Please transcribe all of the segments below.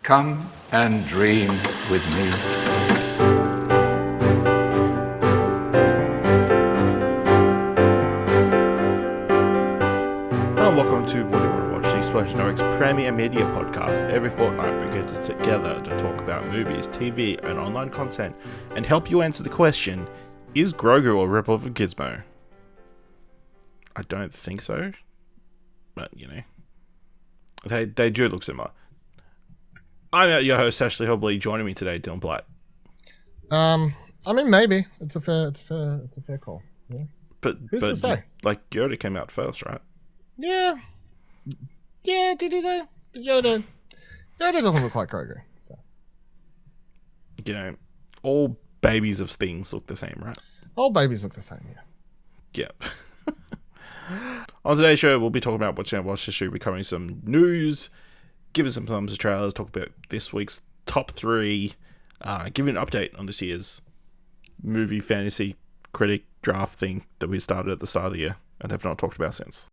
Come and dream with me. Hello and welcome to What Do You Want to Watch, the Explosion Network's premier media podcast. Every fortnight we get together to talk about movies, TV, and online content, and help you answer the question, is Grogu a rip-off of Gizmo? I don't think so, but you know, they do look similar. I'm your host, Ashley Hobley. Joining me today, Dylan Blatt. I mean, maybe it's a fair call. Yeah. But Who's to say? Like Yoda came out first, right? Yeah. Did he though? Yoda doesn't look like Grogu. So You know, all babies of things look the same, right? all babies look the same. Yeah. Yep. On today's show, we'll be talking about what's going to watch history, becoming some news, giving some thumbs to trailers, talk about this week's top 3, giving an update on this year's movie fantasy critic draft thing that we started at the start of the year and have not talked about since.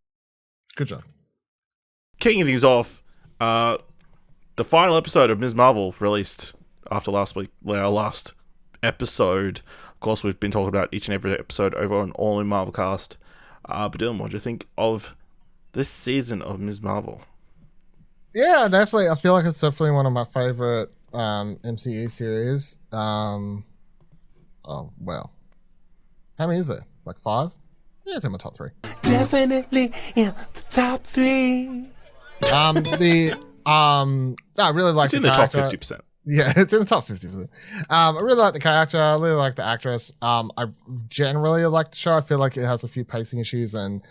Good job. Kicking things off, the final episode of Ms. Marvel released after last week, our last episode. Of course, we've been talking about each and every episode over on All in Marvel Cast. But Dylan, what do you think of this season of Ms. Marvel? Yeah, definitely. I feel like it's definitely one of my favorite MCU series. Oh well, how many is there? Like 5? Yeah, it's in my top 3. Definitely in the top 3. I really like It's in the top 50%. Yeah, it's in the top 50%. I really like the character. I really like the actress. I generally like the show. I feel like it has a few pacing issues, and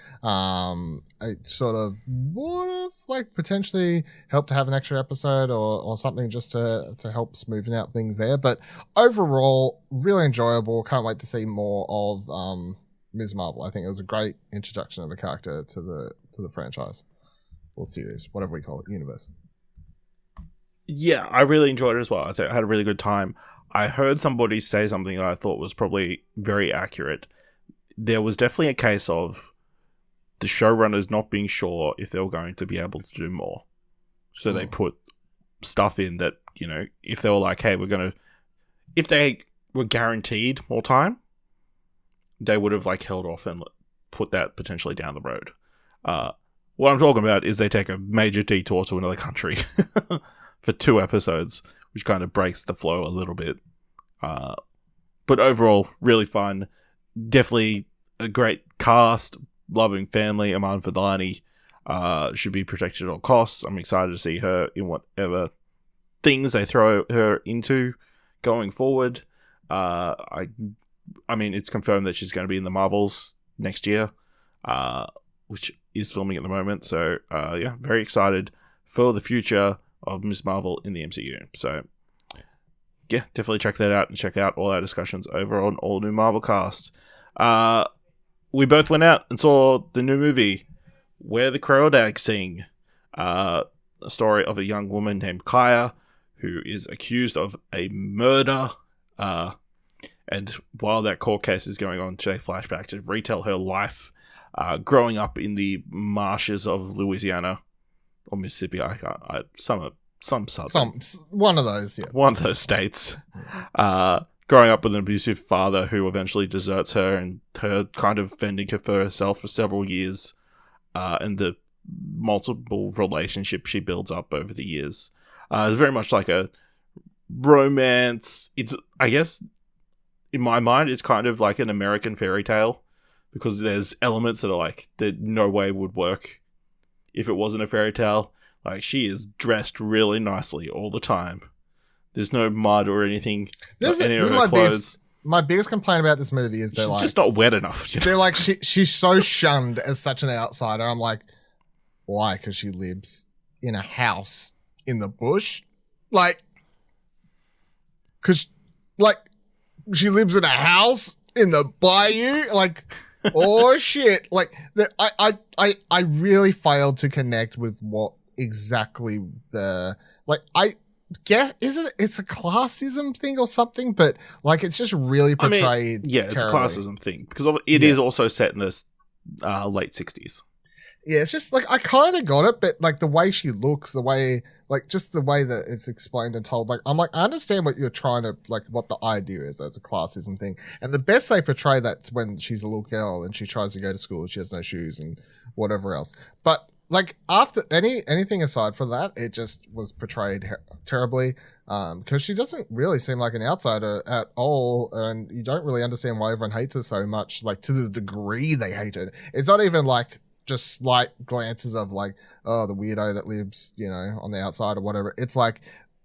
it sort of would have like potentially helped to have an extra episode or something just to help smoothing out things there. But overall, really enjoyable. Can't wait to see more of Ms. Marvel. I think it was a great introduction of a character to the franchise or series, whatever we call it, universe. Yeah, I really enjoyed it as well. I had a really good time. I heard somebody say something that I thought was probably very accurate. There was definitely a case of the showrunners not being sure if they were going to be able to do more. So they put stuff in that, you know, if they were like, hey, if they were guaranteed more time, they would have like held off and put that potentially down the road. What I'm talking about is they take a major detour to another country for 2 episodes, which kind of breaks the flow a little bit. But overall, really fun. Definitely a great cast, loving family. Iman Vellani should be protected at all costs. I'm excited to see her in whatever things they throw her into going forward. I mean, it's confirmed that she's going to be in the Marvels next year, which is filming at the moment. So, yeah, very excited for the future of Ms. Marvel in the MCU. So, yeah, definitely check that out and check out all our discussions over on All New Marvel Cast. We both went out and saw the new movie, Where the Crow Sing, a story of a young woman named Kaya who is accused of a murder. And while that court case is going on, they flashback to retell her life growing up in the marshes of Louisiana or Mississippi. One of those, yeah. One of those states. Growing up with an abusive father who eventually deserts her, and her kind of fending for herself for several years, and the multiple relationships she builds up over the years. It's very much like a romance. It's, I guess, in my mind, it's kind of like an American fairy tale, because there's elements that are like, that no way would work if it wasn't a fairy tale. Like, she is dressed really nicely all the time. There's no mud or anything. Any of her clothes. My biggest complaint about this movie is she's just not wet enough. You know? They're like, she's so shunned as such an outsider. I'm like, why? Because she lives in a house in the bush? Like, because, like, she lives in a house in the bayou? Like, oh shit. Like, I really failed to connect with what exactly I guess it's a classism thing or something, but like it's just really portrayed. It's terribly. a classism thing because it is also set in the late 60s. Yeah, it's just like I kind of got it, but like the way she looks, the way like just the way that it's explained and told, like I'm like I understand what you're trying to like what the idea is as a classism thing, and the best they portray that when she's a little girl and she tries to go to school, she has no shoes and whatever else. But like after anything aside from that, it just was portrayed terribly because she doesn't really seem like an outsider at all, and you don't really understand why everyone hates her so much, like to the degree they hate her. It's not even like just slight glances of like, oh, the weirdo that lives, you know, on the outside or whatever. It's like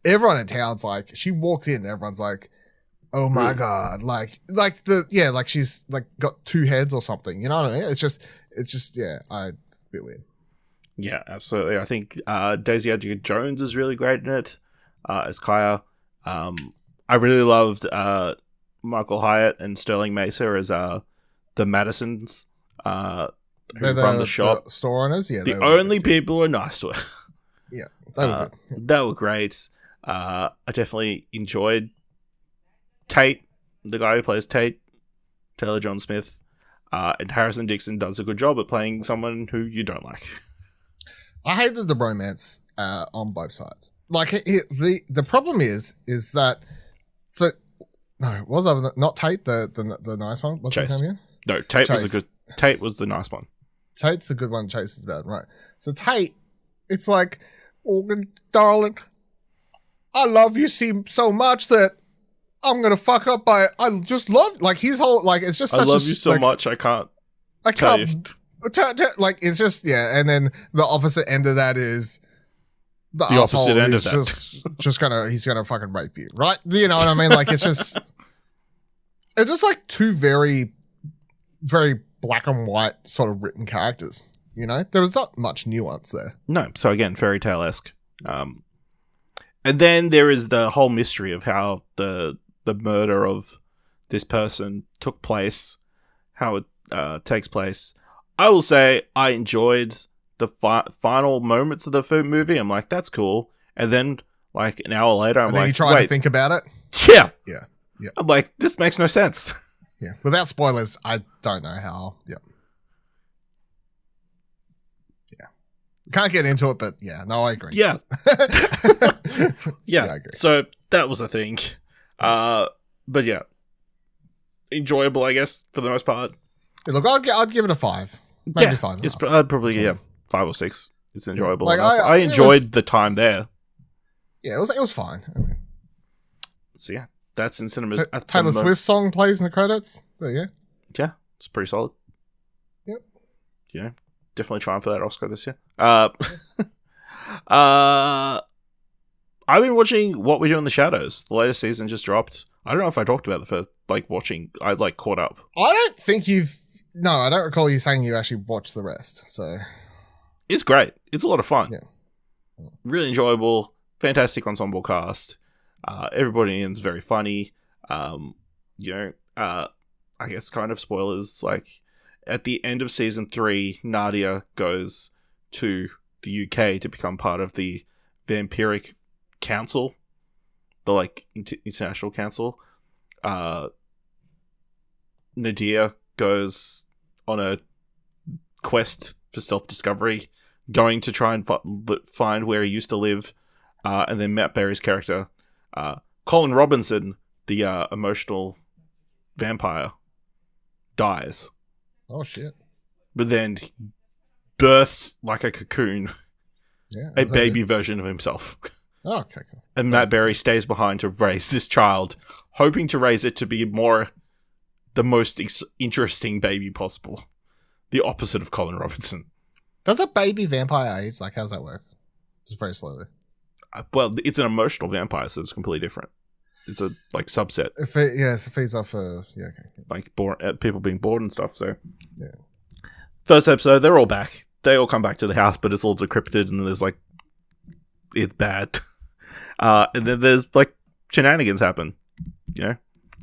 everyone in town's like, she walks in, everyone's like, oh my God. Like she's like got two heads or something. You know what I mean? It's just, yeah, a bit weird. Yeah, absolutely. I think Daisy Edgar Jones is really great in it as Kaya. I really loved Michael Hyatt and Sterling Mesa as the Madisons. Who run the shop. The store owners, yeah. The only people who are nice to her. Yeah, they were good. They were great. I definitely enjoyed Tate, the guy who plays Tate, Taylor John Smith, and Harrison Dixon does a good job at playing someone who you don't like. I hated the romance on both sides. Like the problem is that not Tate the nice one. What's Chase. his name again? No, Tate Chase. was a good. Tate was the nice one. Tate's a good one. Chase is bad, right? So Tate, it's like, oh, darling, I love you so much that I'm gonna fuck up by. I just love like his whole like it's just. I such love a, you so like, much. I can't. Tell you. Like it's just and then the opposite end of that is the opposite end of that. He's gonna fucking rape you, right? You know what I mean? Like it's just like two very, very black and white sort of written characters. You know, there was not much nuance there. No, so again, fairy tale-esque. And then there is the whole mystery of how the murder of this person took place, how it takes place. I will say I enjoyed the final moments of the movie. I'm like, that's cool. And then, like, an hour later, I'm like, you try to think about it? Yeah. Yeah. Yeah. I'm like, this makes no sense. Yeah. Without spoilers, I don't know how. Yeah. Yeah. Can't get into it, but yeah. No, I agree. Yeah. Yeah. I agree. So that was a thing. But yeah. Enjoyable, I guess, for the most part. Yeah, look, I'd give it a 5. Maybe 5. I'd probably 5 or 6. It's enjoyable. Like, enough. I enjoyed the time there. Yeah, it was fine. I mean, so yeah, that's in cinemas. Taylor Swift song plays in the credits. There you go. Yeah, it's pretty solid. Yep. You know, definitely trying for that Oscar this year. I've been watching What We Do in the Shadows. The latest season just dropped. I don't know if I talked about the first, watching. I caught up. I don't think No, I don't recall you saying you actually watched the rest. So it's great. It's a lot of fun. Yeah. Really enjoyable. Fantastic ensemble cast. Everybody in is very funny. I guess kind of spoilers. Like at the end of season 3, Nadia goes to the UK to become part of the Vampiric Council, the international council. Nadia goes on a quest for self-discovery, going to try and find where he used to live, and then Matt Berry's character, Colin Robinson, the emotional vampire, dies. Oh shit! But then births like a cocoon, a baby version of himself. Oh, okay, cool. And Matt Berry stays behind to raise this child, hoping to raise it to be the most interesting baby possible. The opposite of Colin Robinson. Does a baby vampire age? Like, how does that work? Just very slowly. Well, it's an emotional vampire, so it's completely different. It's a subset. It feeds off okay. People being bored and stuff. So yeah. First episode, they're all back. They all come back to the house, but it's all decrypted, and there's it's bad. And then there's shenanigans happen. You know,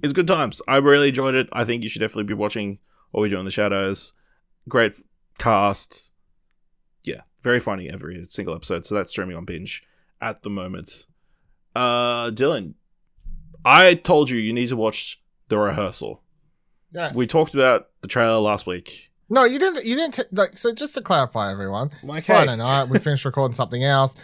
it's good times. I really enjoyed it. I think you should definitely be watching What We Do in the Shadows. Great cast. Yeah, very funny every single episode. So that's streaming on Binge at the moment. Dylan, I told you need to watch The Rehearsal. Yes. We talked about the trailer last week. No, you didn't. You didn't. Like, so just to clarify, everyone, Okay. Friday night we finished recording something else.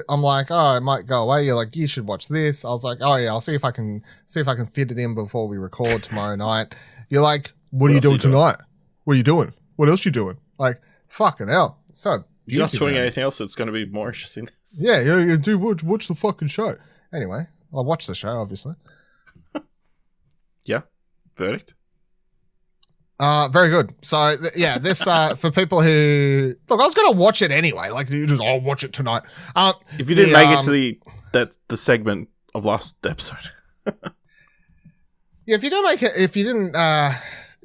I'm like, oh, it might go away. You're like, you should watch this. I was like, oh yeah, I'll see if I can fit it in before we record tomorrow night. You're like, what are you doing tonight? What are you doing? What else you doing? Like, fucking hell. So You're not juicy, doing man. anything else that's going to be more interesting than this. Yeah, do watch the fucking show. Anyway, I'll watch the show, obviously. Yeah. Verdict? Very good. So this for people who look, I was gonna watch it anyway. Like, you just, I'll watch it tonight. If you didn't make it to the segment of last episode. Yeah, if you didn't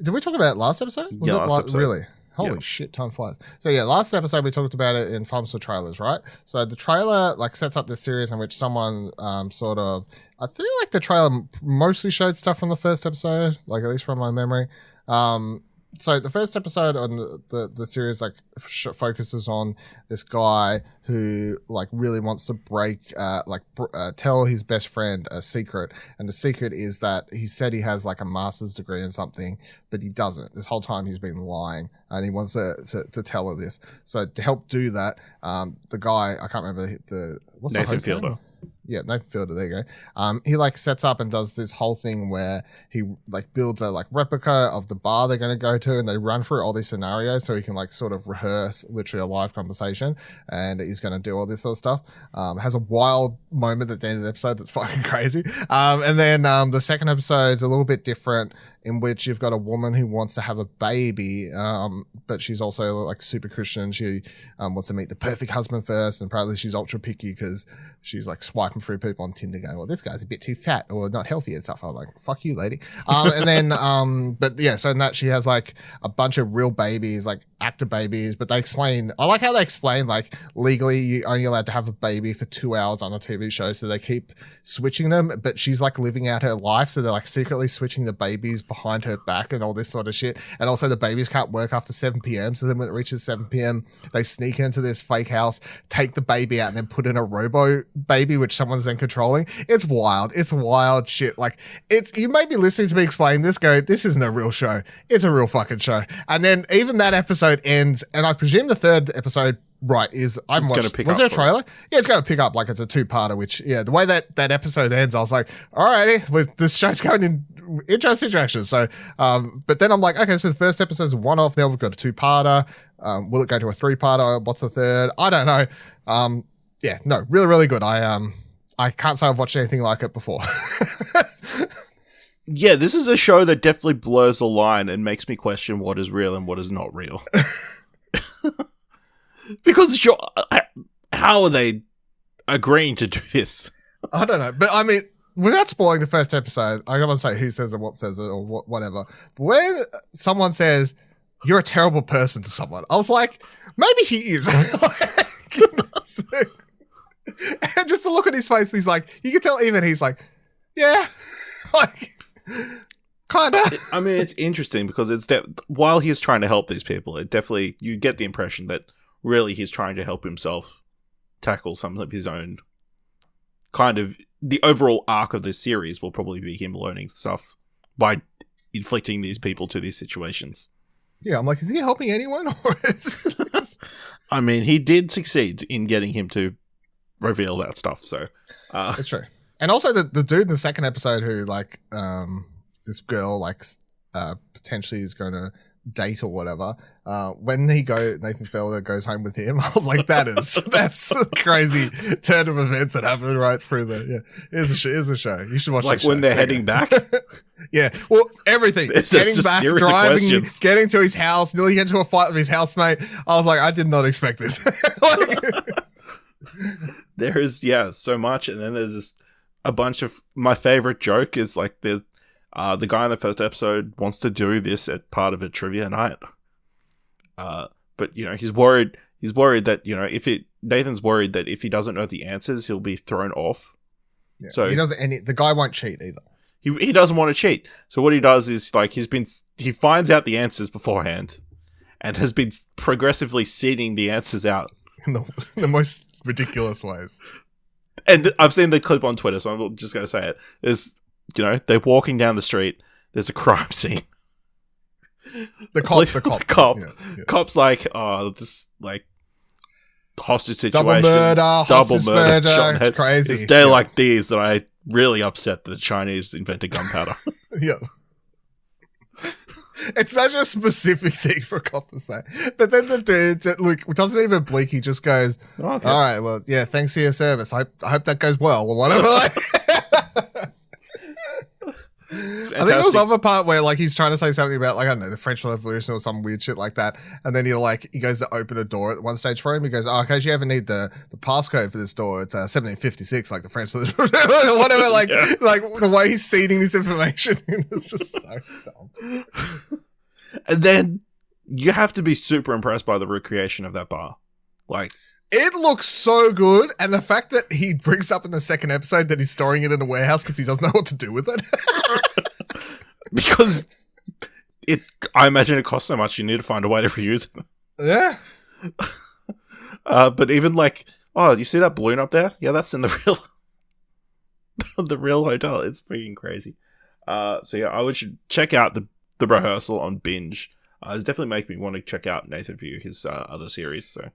did we talk about it last episode? Was Yeah, it last episode. Really? Holy Yeah. shit, time flies. So yeah, last episode we talked about it in Thumbs for Trailers, right? So the trailer like sets up this series in which someone sort of, I feel like the trailer mostly showed stuff from the first episode, like at least from my memory. So the first episode on the series like focuses on this guy who like really wants to tell his best friend a secret, and the secret is that he said he has like a master's degree in something, but he doesn't. This whole time he's been lying, and he wants to tell her this. So to help do that, the guy, I can't remember what's Nathan the host Fielder. name? Yeah, Nathan Fielder, there you go. He like sets up and does this whole thing where he like builds a like replica of the bar they're going to go to, and they run through all these scenarios so he can like sort of rehearse literally a live conversation, and he's going to do all this sort of stuff. Has a wild moment at the end of the episode that's fucking crazy. And then the second episode's a little bit different, in which you've got a woman who wants to have a baby, but she's also like super Christian. She wants to meet the perfect husband first, and apparently she's ultra picky because she's like swiping through people on Tinder going, well, this guy's a bit too fat or not healthy and stuff. I'm like, fuck you, lady. And then, but yeah, so in that she has like a bunch of real babies, like actor babies, but I like how they explain like legally you're only allowed to have a baby for 2 hours on a TV show. So they keep switching them, but she's like living out her life. So they're like secretly switching the babies behind her back and all this sort of shit. And also the babies can't work after 7 p.m. So then when it reaches 7 p.m., they sneak into this fake house, take the baby out, and then put in a robo baby, which someone's then controlling. It's wild. It's wild shit. Like, you may be listening to me explain this, go, this isn't a real show. It's a real fucking show. And then even that episode ends, and I presume the third episode, right, is I haven't watched. Was there a trailer? Yeah, it's going to pick up like it's a two-parter. Which, yeah, the way that episode ends, I was like, alrighty, this show's going in interesting directions. So, but then I'm like, okay, so the first episode's a one-off. Now we've got a two-parter. Will it go to a three-parter? What's the third? I don't know. Yeah, no, really, really good. I can't say I've watched anything like it before. Yeah, this is a show that definitely blurs the line and makes me question what is real and what is not real. Because sure, how are they agreeing to do this? I don't know, but I mean, without spoiling the first episode, I don't want to say who says it, what says it, or whatever. But when someone says you're a terrible person to someone, I was like, maybe he is. And just to look at his face, he's like, you can tell even he's like, yeah, like, kind of. I mean, it's interesting because while he's trying to help these people, it definitely, you get the impression that really he's trying to help himself tackle some of his own kind of, the overall arc of this series will probably be him learning stuff by inflicting these people to these situations. Yeah, I'm like, is he helping anyone? Or I mean, he did succeed in getting him to reveal that stuff, so it's true. And also the dude in the second episode who like this girl like potentially is going to date or whatever, when Nathan Fielder goes home with him, I was like, that's a crazy turn of events that happened right through there. Yeah, it's a show. You should watch. Like when they're heading back. Yeah, well, everything. It's getting just back, series of driving, questions. getting to his house, nearly getting to a fight with his housemate. I was like, I did not expect this. There is, so much, and then there's just a bunch of, my favorite joke is like there's the guy in the first episode wants to do this at part of a trivia night, but he's worried that Nathan's worried that if he doesn't know the answers, he'll be thrown off. Yeah, so he doesn't, and the guy won't cheat either. He doesn't want to cheat. So what he does is like he finds out the answers beforehand, and has been progressively seeding the answers out in the most ridiculous ways. And I've seen the clip on Twitter, so I'm just going to say it. There's, they're walking down the street. There's a crime scene. The cop. Cop. Yeah. Cop's like, oh, this like hostage situation, Double murder, hostage murder, shot in the head. crazy. It's day like these that I really upset that the Chinese invented gunpowder. Yeah. It's such a specific thing for a cop to say. But then the dude, look, doesn't even blink. He just goes, Okay. all right, well, yeah, thanks for your service. I hope that goes well or whatever. I think there was other part where like he's trying to say something about like, I don't know, the French Revolution or some weird shit like that. And then he goes to open a door at one stage for him. He goes, oh, okay, do you ever need the passcode for this door? It's 1756, like the French Revolution, whatever. Like, like the way he's seeding this information, it's just so dumb. And then you have to be super impressed by the recreation of that bar. Like, it looks so good, and the fact that he brings up in the second episode that he's storing it in a warehouse because he doesn't know what to do with it. Because I imagine it costs so much, you need to find a way to reuse it. Yeah. But even like, oh, you see that balloon up there? Yeah, that's in the real hotel. It's freaking crazy. So yeah, I would check out the rehearsal on Binge. It's definitely making me want to check out Nathan View, his other series. So.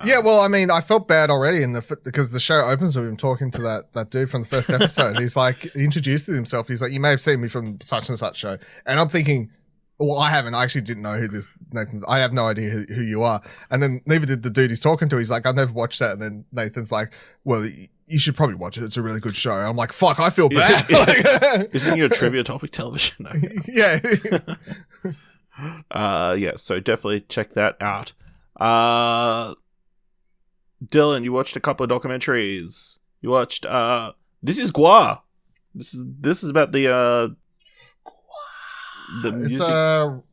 Yeah, well, I mean, I felt bad already because the show opens with him talking to that dude from the first episode. He's like, he introduces himself. He's like, you may have seen me from such and such show. And I'm thinking, well, I haven't. I actually didn't know who this Nathan. I have no idea who you are. And then neither did the dude he's talking to. He's like, I've never watched that. And then Nathan's like, well, you should probably watch it. It's a really good show. I'm like, fuck, I feel bad. Isn't your trivia topic television? Okay. Yeah. Yeah, so definitely check that out. Dylan, you watched a couple of documentaries. You watched This is Gua. This is about the music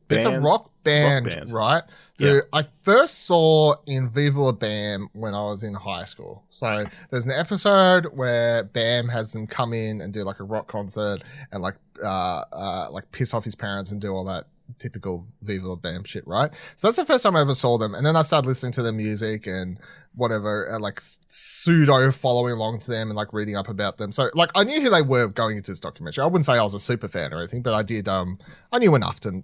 it's a rock band. Right? Yeah. Who I first saw in Viva La Bam when I was in high school. So there's an episode where Bam has them come in and do like a rock concert and like piss off his parents and do all that typical Viva La Bam shit, right? So that's the first time I ever saw them. And then I started listening to their music and whatever, like pseudo following along to them and like reading up about them. So like I knew who they were going into this documentary. I wouldn't say I was a super fan or anything, but I did, I knew enough to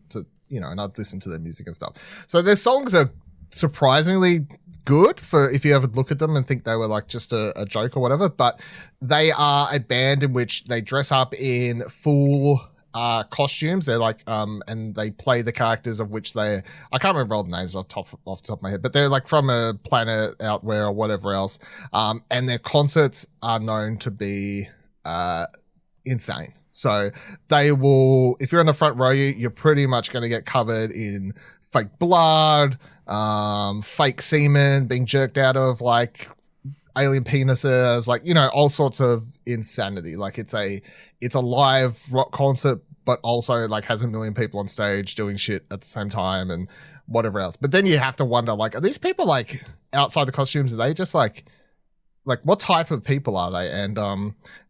and I'd listen to their music and stuff. So their songs are surprisingly good for if you ever look at them and think they were like just a joke or whatever, but they are a band in which they dress up in full costumes. They're like and they play the characters of which I can't remember all the names off the top of my head, but they're like from a planet out where or whatever else, and their concerts are known to be insane. So they will, if you're in the front row, you're pretty much going to get covered in fake blood, fake semen being jerked out of like alien penises, like, all sorts of insanity. Like it's a live rock concert, but also like has a million people on stage doing shit at the same time and whatever else. But then you have to wonder, like, are these people like outside the costumes? Are they just like what type of people are they? And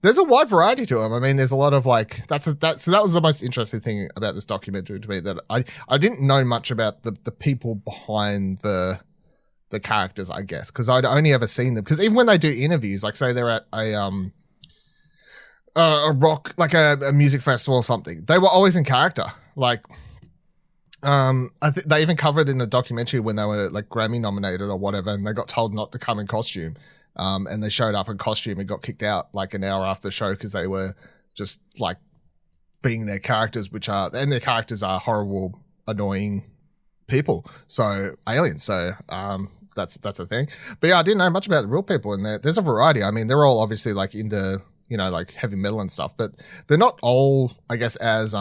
there's a wide variety to them. I mean, there's a lot of like so that was the most interesting thing about this documentary to me, that I didn't know much about the people behind the characters, I guess, because I'd only ever seen them. Because even when they do interviews, like say they're at a rock, like a music festival or something, they were always in character. Like, they even covered in the documentary when they were like Grammy nominated or whatever, and they got told not to come in costume. And they showed up in costume and got kicked out like an hour after the show because they were just like being their characters, and their characters are horrible, annoying people. So aliens. So, that's a thing. But yeah, I didn't know much about the real people, and there's a variety. I mean, they're all obviously like into, like heavy metal and stuff, but they're not all, I guess, as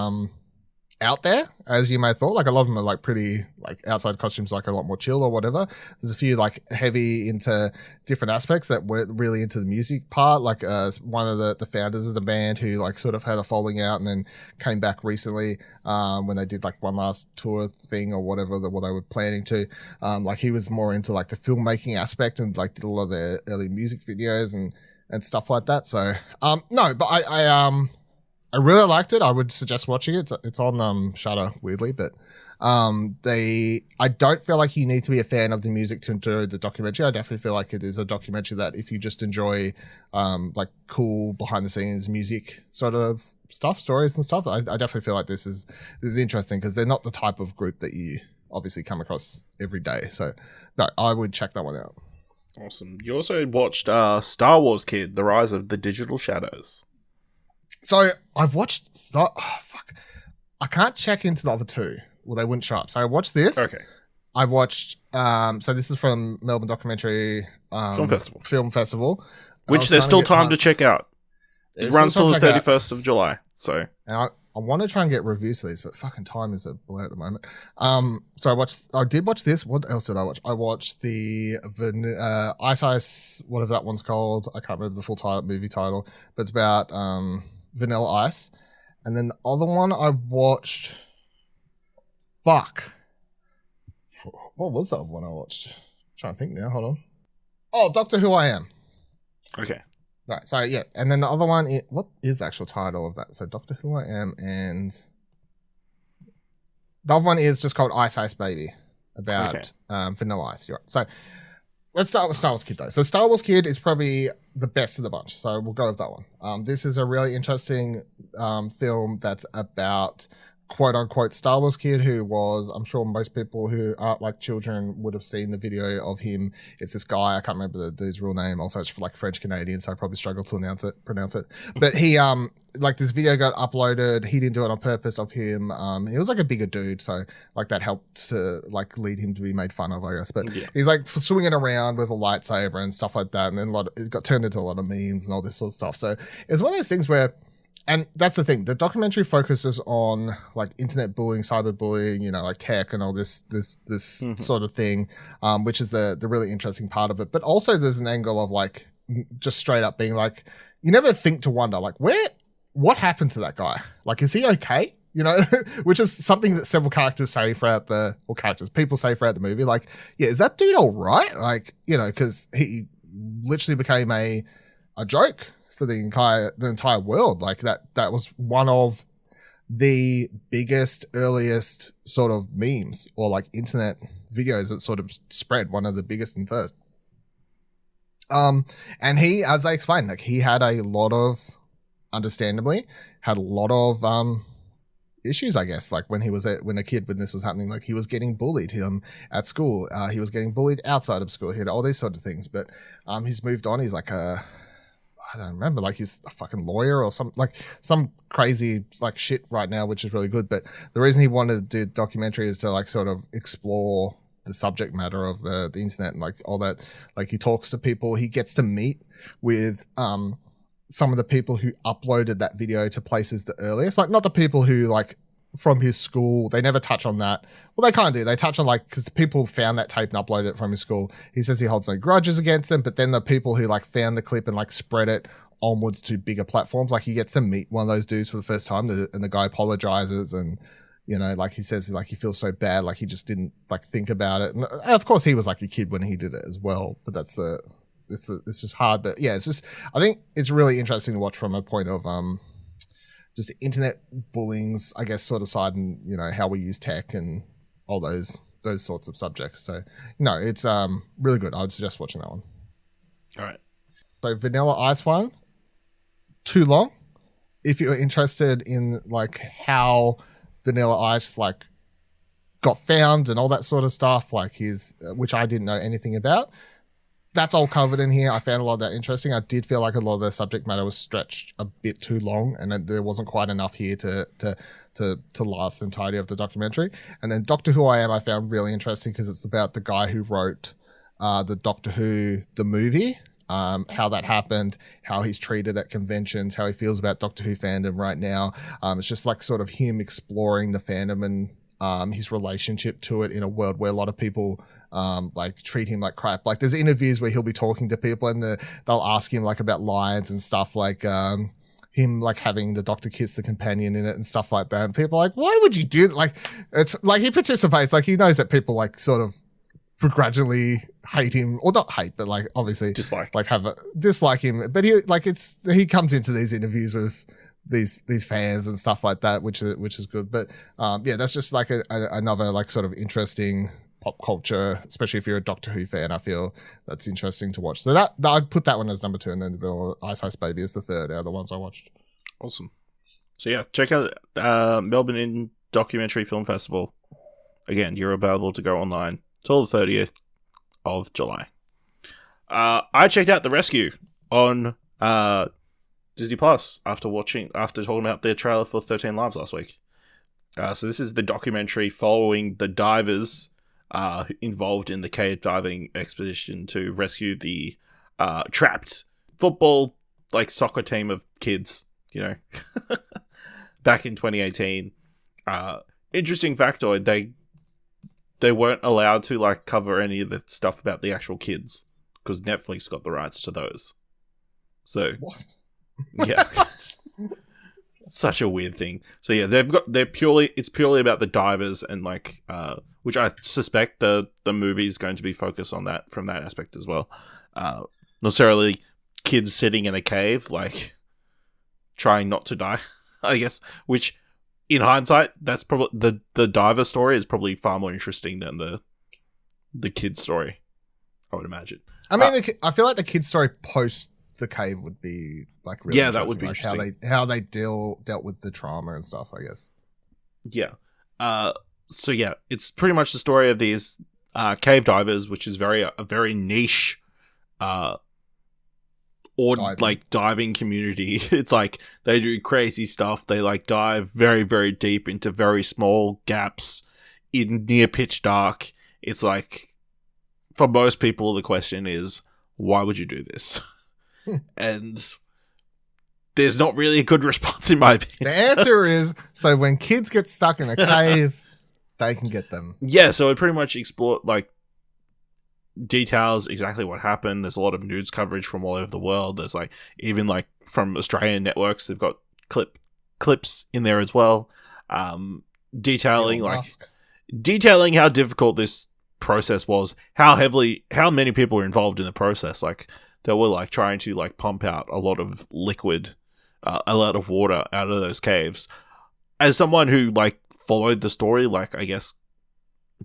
out there as you may have thought. Like a lot of them are like pretty like outside costumes, like a lot more chill or whatever. There's a few like heavy into different aspects that weren't really into the music part. Like one of the founders of the band who like sort of had a falling out and then came back recently when they did like one last tour thing or whatever what they were planning to. Like he was more into like the filmmaking aspect and like did a lot of their early music videos and stuff like that. So no, but I really liked it. I would suggest watching it. It's on Shudder, weirdly, but I don't feel like you need to be a fan of the music to enjoy the documentary. I definitely feel like it is a documentary that if you just enjoy like cool behind the scenes music sort of stuff, stories and stuff, I definitely feel like this is interesting because they're not the type of group that you obviously come across every day. So no, I would check that one out. Awesome. You also watched Star Wars Kid: The Rise of the Digital Shadows. So I've watched. I can't check into the other two. Well, they wouldn't show up. So I watched this. Okay. I watched. So this is from Melbourne Documentary Film Festival, which there's still time to check out. It runs till the 31st of July. So. And I want to try and get reviews for these, but fucking time is a blur at the moment. So I did watch this. What else did I watch? I watched the Ice, whatever that one's called. I can't remember the full movie title, but it's about Vanilla Ice. And then the other one I watched. Fuck. What was that one I watched? I'm trying to think now. Hold on. Oh, Doctor Who I Am. Okay. Right, so yeah, and then the other one, what is the actual title of that? So Doctor Who I Am, and the other one is just called Ice Ice Baby, about Vanilla Ice. You're right. So let's start with Star Wars Kid though. So Star Wars Kid is probably the best of the bunch, so we'll go with that one. This is a really interesting film that's about quote unquote Star Wars Kid, who was, I'm sure most people who aren't like children would have seen the video of him. It's this guy, I can't remember the dude's real name. Also, it's like French Canadian, so I probably struggle to pronounce it. But he, like this video got uploaded. He didn't do it on purpose of him. He was like a bigger dude, so like that helped to like lead him to be made fun of, I guess. But he's like swinging around with a lightsaber and stuff like that. And then it got turned into a lot of memes and all this sort of stuff. So it's one of those things where, and that's the thing, the documentary focuses on like internet bullying, cyberbullying, you know, like tech and all this sort of thing, which is the really interesting part of it. But also there's an angle of like just straight up being like, you never think to wonder like what happened to that guy? Like, is he okay? You know, which is something that several characters say throughout people say throughout the movie. Like, yeah, is that dude all right? Like, you know, because he literally became a joke for the entire world. Like that was one of the biggest, earliest sort of memes or like internet videos that sort of spread, one of the biggest and first. And he, as I explained, like he had a lot of, understandably, had a lot of issues, I guess. Like when this was happening, like he was getting bullied at school. He was getting bullied outside of school. He had all these sorts of things. But he's moved on. He's like I don't remember, like he's a fucking lawyer or some crazy like shit right now, which is really good. But the reason he wanted to do a documentary is to like sort of explore the subject matter of the internet and like all that. Like he talks to people, he gets to meet with some of the people who uploaded that video to places the earliest, like not the people who like from his school. They never touch on that. Well, they kind of do. They touch on like, because people found that tape and uploaded it from his school. He says he holds no grudges against them, but then the people who like found the clip and like spread it onwards to bigger platforms, like he gets to meet one of those dudes for the first time, and the guy apologizes, and you know, like he says like he feels so bad, like he just didn't like think about it. And of course he was like a kid when he did it as well, but it's just hard. But yeah, it's just, I think it's really interesting to watch from a point of just internet bullying's, I guess, sort of side, and you know how we use tech and all those sorts of subjects. So no, it's really good. I would suggest watching that one. All right. So Vanilla Ice one, too long. If you're interested in like how Vanilla Ice like got found and all that sort of stuff, like which I didn't know anything about. That's all covered in here. I found a lot of that interesting. I did feel like a lot of the subject matter was stretched a bit too long, and there wasn't quite enough here to last the entirety of the documentary. And then Doctor Who I Am, I found really interesting because it's about the guy who wrote the Doctor Who the movie, how that happened, how he's treated at conventions, how he feels about Doctor Who fandom right now. It's just like sort of him exploring the fandom and his relationship to it in a world where a lot of people like treat him like crap. Like there's interviews where he'll be talking to people and they'll ask him like about lines and stuff, like him like having the Doctor kiss the companion in it and stuff like that. And people are like, why would you do that? Like it's like he participates, like he knows that people like sort of begrudgingly hate him, or not hate, but like obviously dislike him. But he comes into these interviews with these fans and stuff like that, which is good. But yeah, that's just like another like sort of interesting pop culture, especially if you're a Doctor Who fan. I feel that's interesting to watch. So that I'd put that one as number 2, and then Ice Ice Baby is the third out of the ones I watched. Awesome. So yeah, check out Melbourne in Documentary Film Festival. Again, you're available to go online till the 30th of July. I checked out The Rescue on Disney Plus after talking about their trailer for 13 Lives last week. So this is the documentary following the divers involved in the cave diving expedition to rescue the trapped football, like soccer team of kids, back in 2018. Interesting factoid, they weren't allowed to like cover any of the stuff about the actual kids because Netflix got the rights to those. So what? Yeah. Such a weird thing. So yeah, it's purely about the divers and like which I suspect the movie is going to be focused on that from that aspect as well. Not necessarily kids sitting in a cave like trying not to die, I guess, which in hindsight that's probably the diver story is probably far more interesting than the kid story, I would imagine. I mean, I feel like the kid story post the cave would be like really that would be like interesting. how they dealt with the trauma and stuff, I guess. Yeah. So yeah, it's pretty much the story of these cave divers, which is a very niche diving community. It's like they do crazy stuff. They like dive very, very deep into very small gaps in near pitch dark. It's like, for most people, the question is, why would you do this? And there's not really a good response in my opinion. The answer is, so when kids get stuck in a cave, they can get them. Yeah, so it pretty much explored like details exactly what happened. There's a lot of news coverage from all over the world. There's like even like from Australian networks, they've got clips in there as well, detailing how difficult this process was, how many people were involved in the process. Like they were like trying to like pump out a lot of liquid, a lot of water out of those caves. As someone who like followed the story, like I guess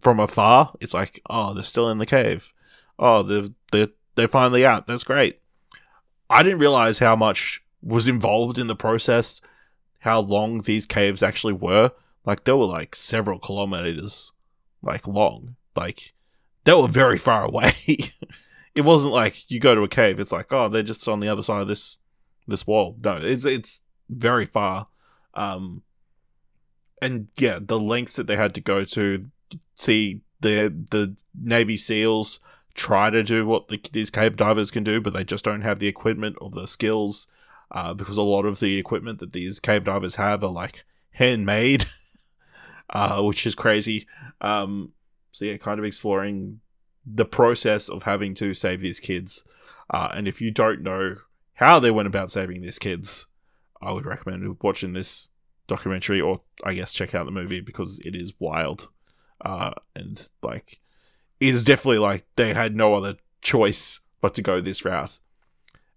from afar, it's like, oh, they're still in the cave. Oh, they're finally out. That's great. I didn't realize how much was involved in the process, how long these caves actually were. Like they were like several kilometers like long. Like they were very far away. It wasn't like you go to a cave, it's like, oh, they're just on the other side of this wall. No, it's very far. And yeah, the lengths that they had to go to see the Navy SEALs try to do what these cave divers can do, but they just don't have the equipment or the skills, because a lot of the equipment that these cave divers have are like handmade, which is crazy. So yeah, kind of exploring the process of having to save these kids. And if you don't know how they went about saving these kids, I would recommend watching this documentary, or I guess check out the movie, because it is wild. And like, it is definitely like they had no other choice but to go this route.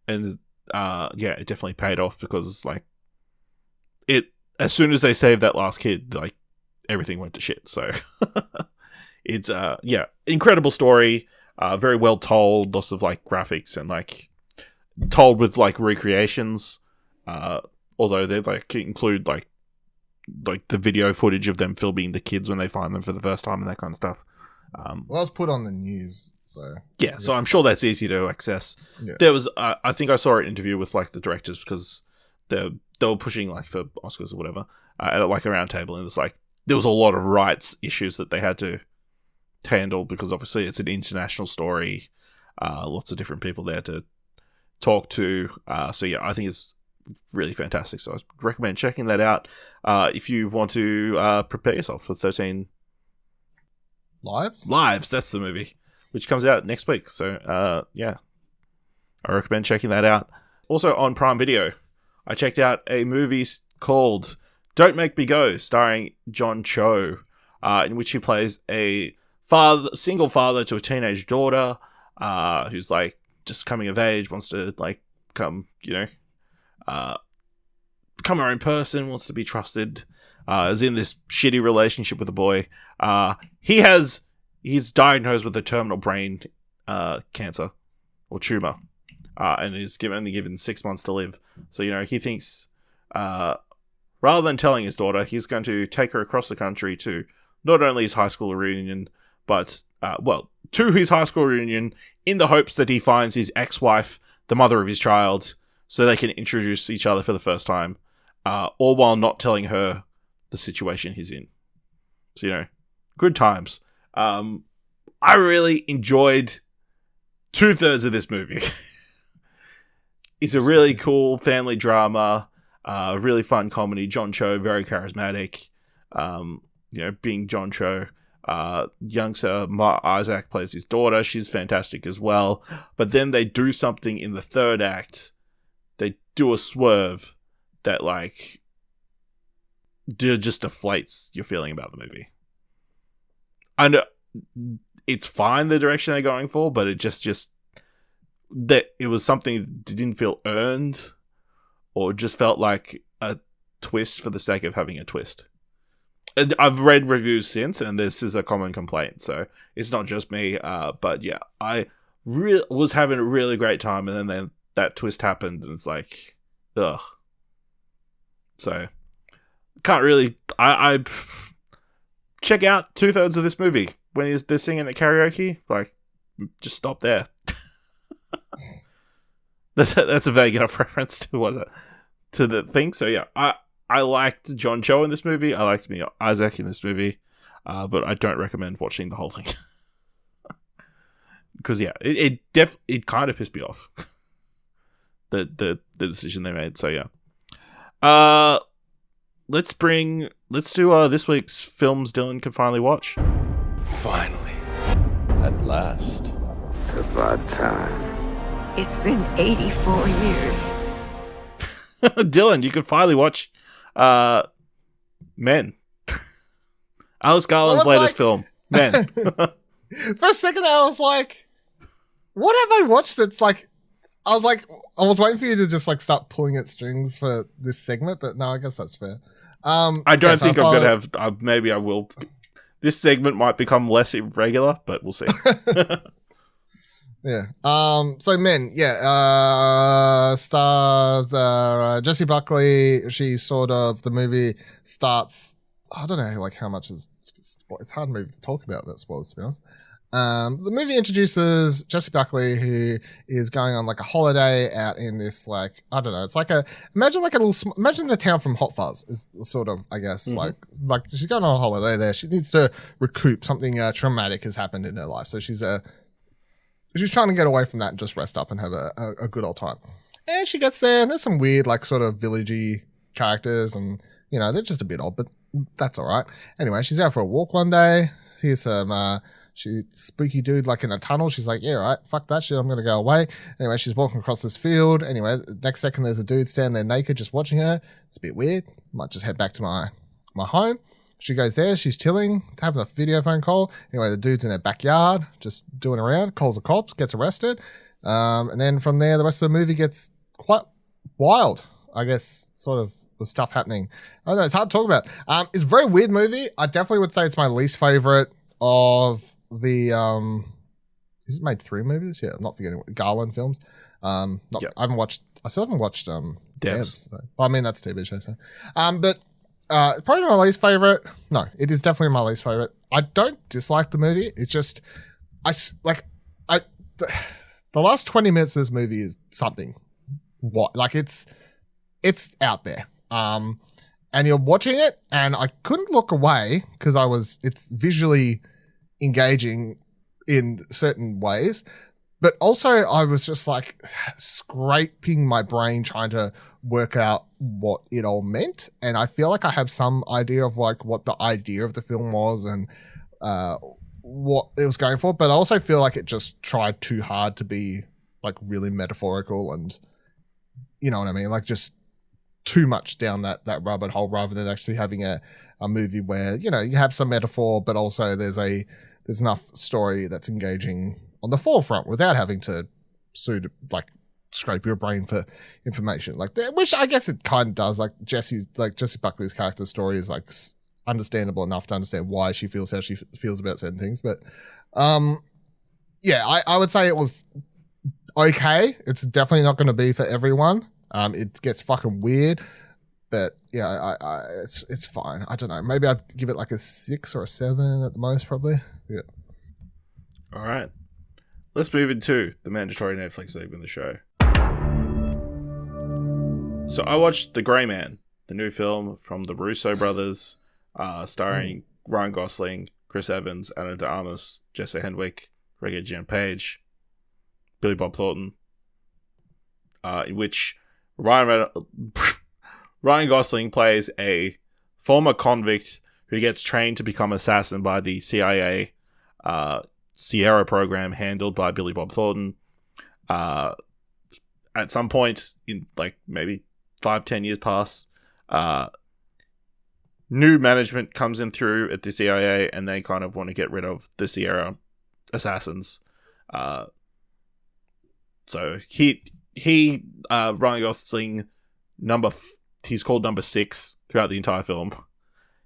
And yeah, it definitely paid off, because like as soon as they saved that last kid, like everything went to shit. So it's yeah, incredible story, very well told, lots of like graphics and like told with like recreations, although they like include like the video footage of them filming the kids when they find them for the first time and that kind of stuff. Well, it was put on the news, so yeah, so I'm sure that's easy to access. Yeah. There was I think I saw an interview with like the directors, because they were pushing like for Oscars or whatever, at like a round table, and it's like there was a lot of rights issues that they had to handle, because obviously it's an international story, lots of different people there to talk to, so yeah, I think it's really fantastic. So I recommend checking that out if you want to prepare yourself for 13 Lives. That's the movie, which comes out next week. So yeah, I recommend checking that out. Also on Prime Video, I checked out a movie called Don't Make Me Go, starring John Cho, in which he plays a single father to a teenage daughter, who's like just coming of age, wants to like become become her own person, wants to be trusted, is in this shitty relationship with a boy. He's diagnosed with a terminal brain cancer or tumor, and is only given 6 months to live. So, he thinks, rather than telling his daughter, he's going to take her across the country to not only his high school reunion, but, to his high school reunion in the hopes that he finds his ex-wife, the mother of his child, so they can introduce each other for the first time, all while not telling her the situation he's in. So, good times. I really enjoyed 2/3 of this movie. It's a really cool family drama, really fun comedy. John Cho, very charismatic. Being John Cho. Youngster Ma Isaac plays his daughter. She's fantastic as well. But then they do something in the third act. They do a swerve that, just deflates your feeling about the movie. I know it's fine the direction they're going for, but it just that it was something that didn't feel earned, or just felt like a twist for the sake of having a twist. And I've read reviews since, and this is a common complaint, so it's not just me. But yeah, I was having a really great time, and then that twist happened, and it's like, ugh. So can't really. I check out 2/3 of this movie when they're singing at karaoke. Just stop there. That's a vague enough reference to the thing. So yeah, I liked John Cho in this movie. I liked Isaac in this movie, but I don't recommend watching the whole thing because yeah, it kind of pissed me off the decision they made. So yeah, let's do this week's films Dylan can finally watch. Finally. At last. It's about time. It's been 84 years. Dylan, you can finally watch Men. Alice Garland's latest film, Men. For a second, I was like, what have I watched that's I was waiting for you to just start pulling at strings for this segment, but no, I guess that's fair. I don't think I'm going to have, maybe I will. This segment might become less irregular, but we'll see. Yeah. So Men, stars Jessie Buckley. The movie starts. I don't know, how much is. It's hard movie to talk about that spoilers, to be honest. The movie introduces Jessie Buckley, who is going on a holiday out in this I don't know. It's imagine imagine the town from Hot Fuzz is sort of, I guess, like she's going on a holiday there. She needs to recoup something traumatic has happened in her life, so she's trying to get away from that and just rest up and have a good old time. And she gets there, and there's some weird, sort of villagey characters, and, they're just a bit odd, but that's all right. Anyway, she's out for a walk one day. Here's some spooky dude, in a tunnel. She's like, yeah, right, fuck that shit, I'm going to go away. Anyway, she's walking across this field. Anyway, next second, there's a dude standing there naked just watching her. It's a bit weird. Might just head back to my home. She goes there, she's chilling, having a video phone call. Anyway, the dude's in her backyard, just doing around, calls the cops, gets arrested. And then from there, the rest of the movie gets quite wild, I guess, sort of with stuff happening. I don't know, it's hard to talk about. It's a very weird movie. I definitely would say it's my least favorite of the, is it made 3 movies? Yeah, I'm not forgetting Garland films. I still haven't watched, Debs. So. Well, I mean, that's a TV show, so. But probably my least favorite. No, it is definitely my least favorite. I don't dislike the movie. It's just, the last 20 minutes of this movie is something. It's out there. And you're watching it, and I couldn't look away because it's visually engaging in certain ways. But also, I was just scraping my brain trying to work out what it all meant. And I feel like I have some idea of what the idea of the film was and what it was going for. But I also feel like it just tried too hard to be really metaphorical and, you know what I mean? Just too much down that rabbit hole rather than actually having a movie where, you have some metaphor, but also there's enough story that's engaging on the forefront without having to scrape your brain for information like that, which I guess it kind of does. Like Jessie Buckley's character's story is like understandable enough to understand why she feels how she feels about certain things. But yeah, I would say it was okay. It's definitely not going to be for everyone. It gets fucking weird, but yeah, it's fine. I don't know. Maybe I'd give it like a 6 or a 7 at the most, probably. Yeah. All right. Let's move into the mandatory Netflix segment of the show. So I watched The Grey Man, the new film from the Russo brothers, starring Ryan Gosling, Chris Evans, Ana de Armas, Jesse Henwick, Regé-Jean Page, Billy Bob Thornton, in which Ryan Gosling plays a former convict who gets trained to become assassin by the CIA Sierra program handled by Billy Bob Thornton. At some point in like maybe 5-10 years pass, new management comes in through at the CIA and they kind of want to get rid of the Sierra assassins. So Ryan Gosling, he's called number 6 throughout the entire film.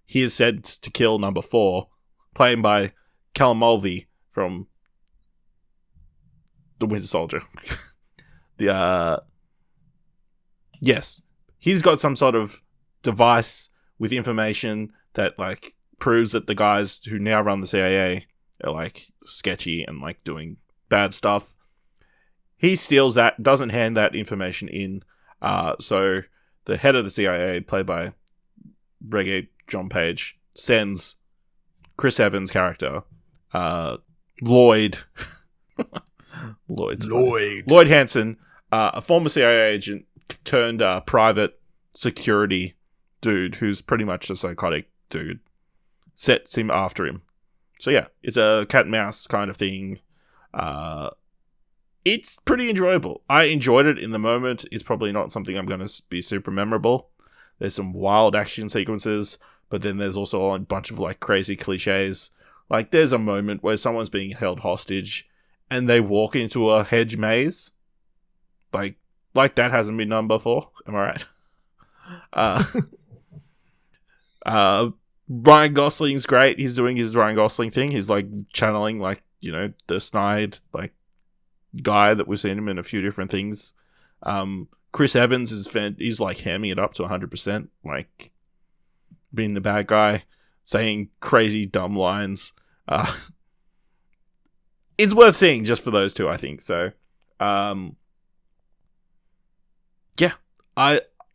He is said to kill number 4, played by Callum Mulvey from The Winter Soldier. Yes, he's got some sort of device with information that like proves that the guys who now run the CIA are like sketchy and like doing bad stuff. He steals that, doesn't hand that information in. So the head of the CIA, played by Regé-Jean Page, sends Chris Evans' character, Lloyd Hansen, a former CIA agent turned private security dude who's pretty much a psychotic dude, sets him after him. So yeah, it's a cat and mouse kind of thing. It's pretty enjoyable. I enjoyed it in the moment. It's probably not something I'm going to be super memorable. There's some wild action sequences, but then there's also a bunch of like crazy cliches. Like there's a moment where someone's being held hostage and they walk into a hedge maze. Like that hasn't been done before. Am I right? Ryan Gosling's great. He's doing his Ryan Gosling thing. He's like channeling like, you know, the snide like guy that we've seen him in a few different things. Chris Evans he's like hamming it up to 100%, like being the bad guy, saying crazy dumb lines. It's worth seeing just for those two, I think. So, yeah,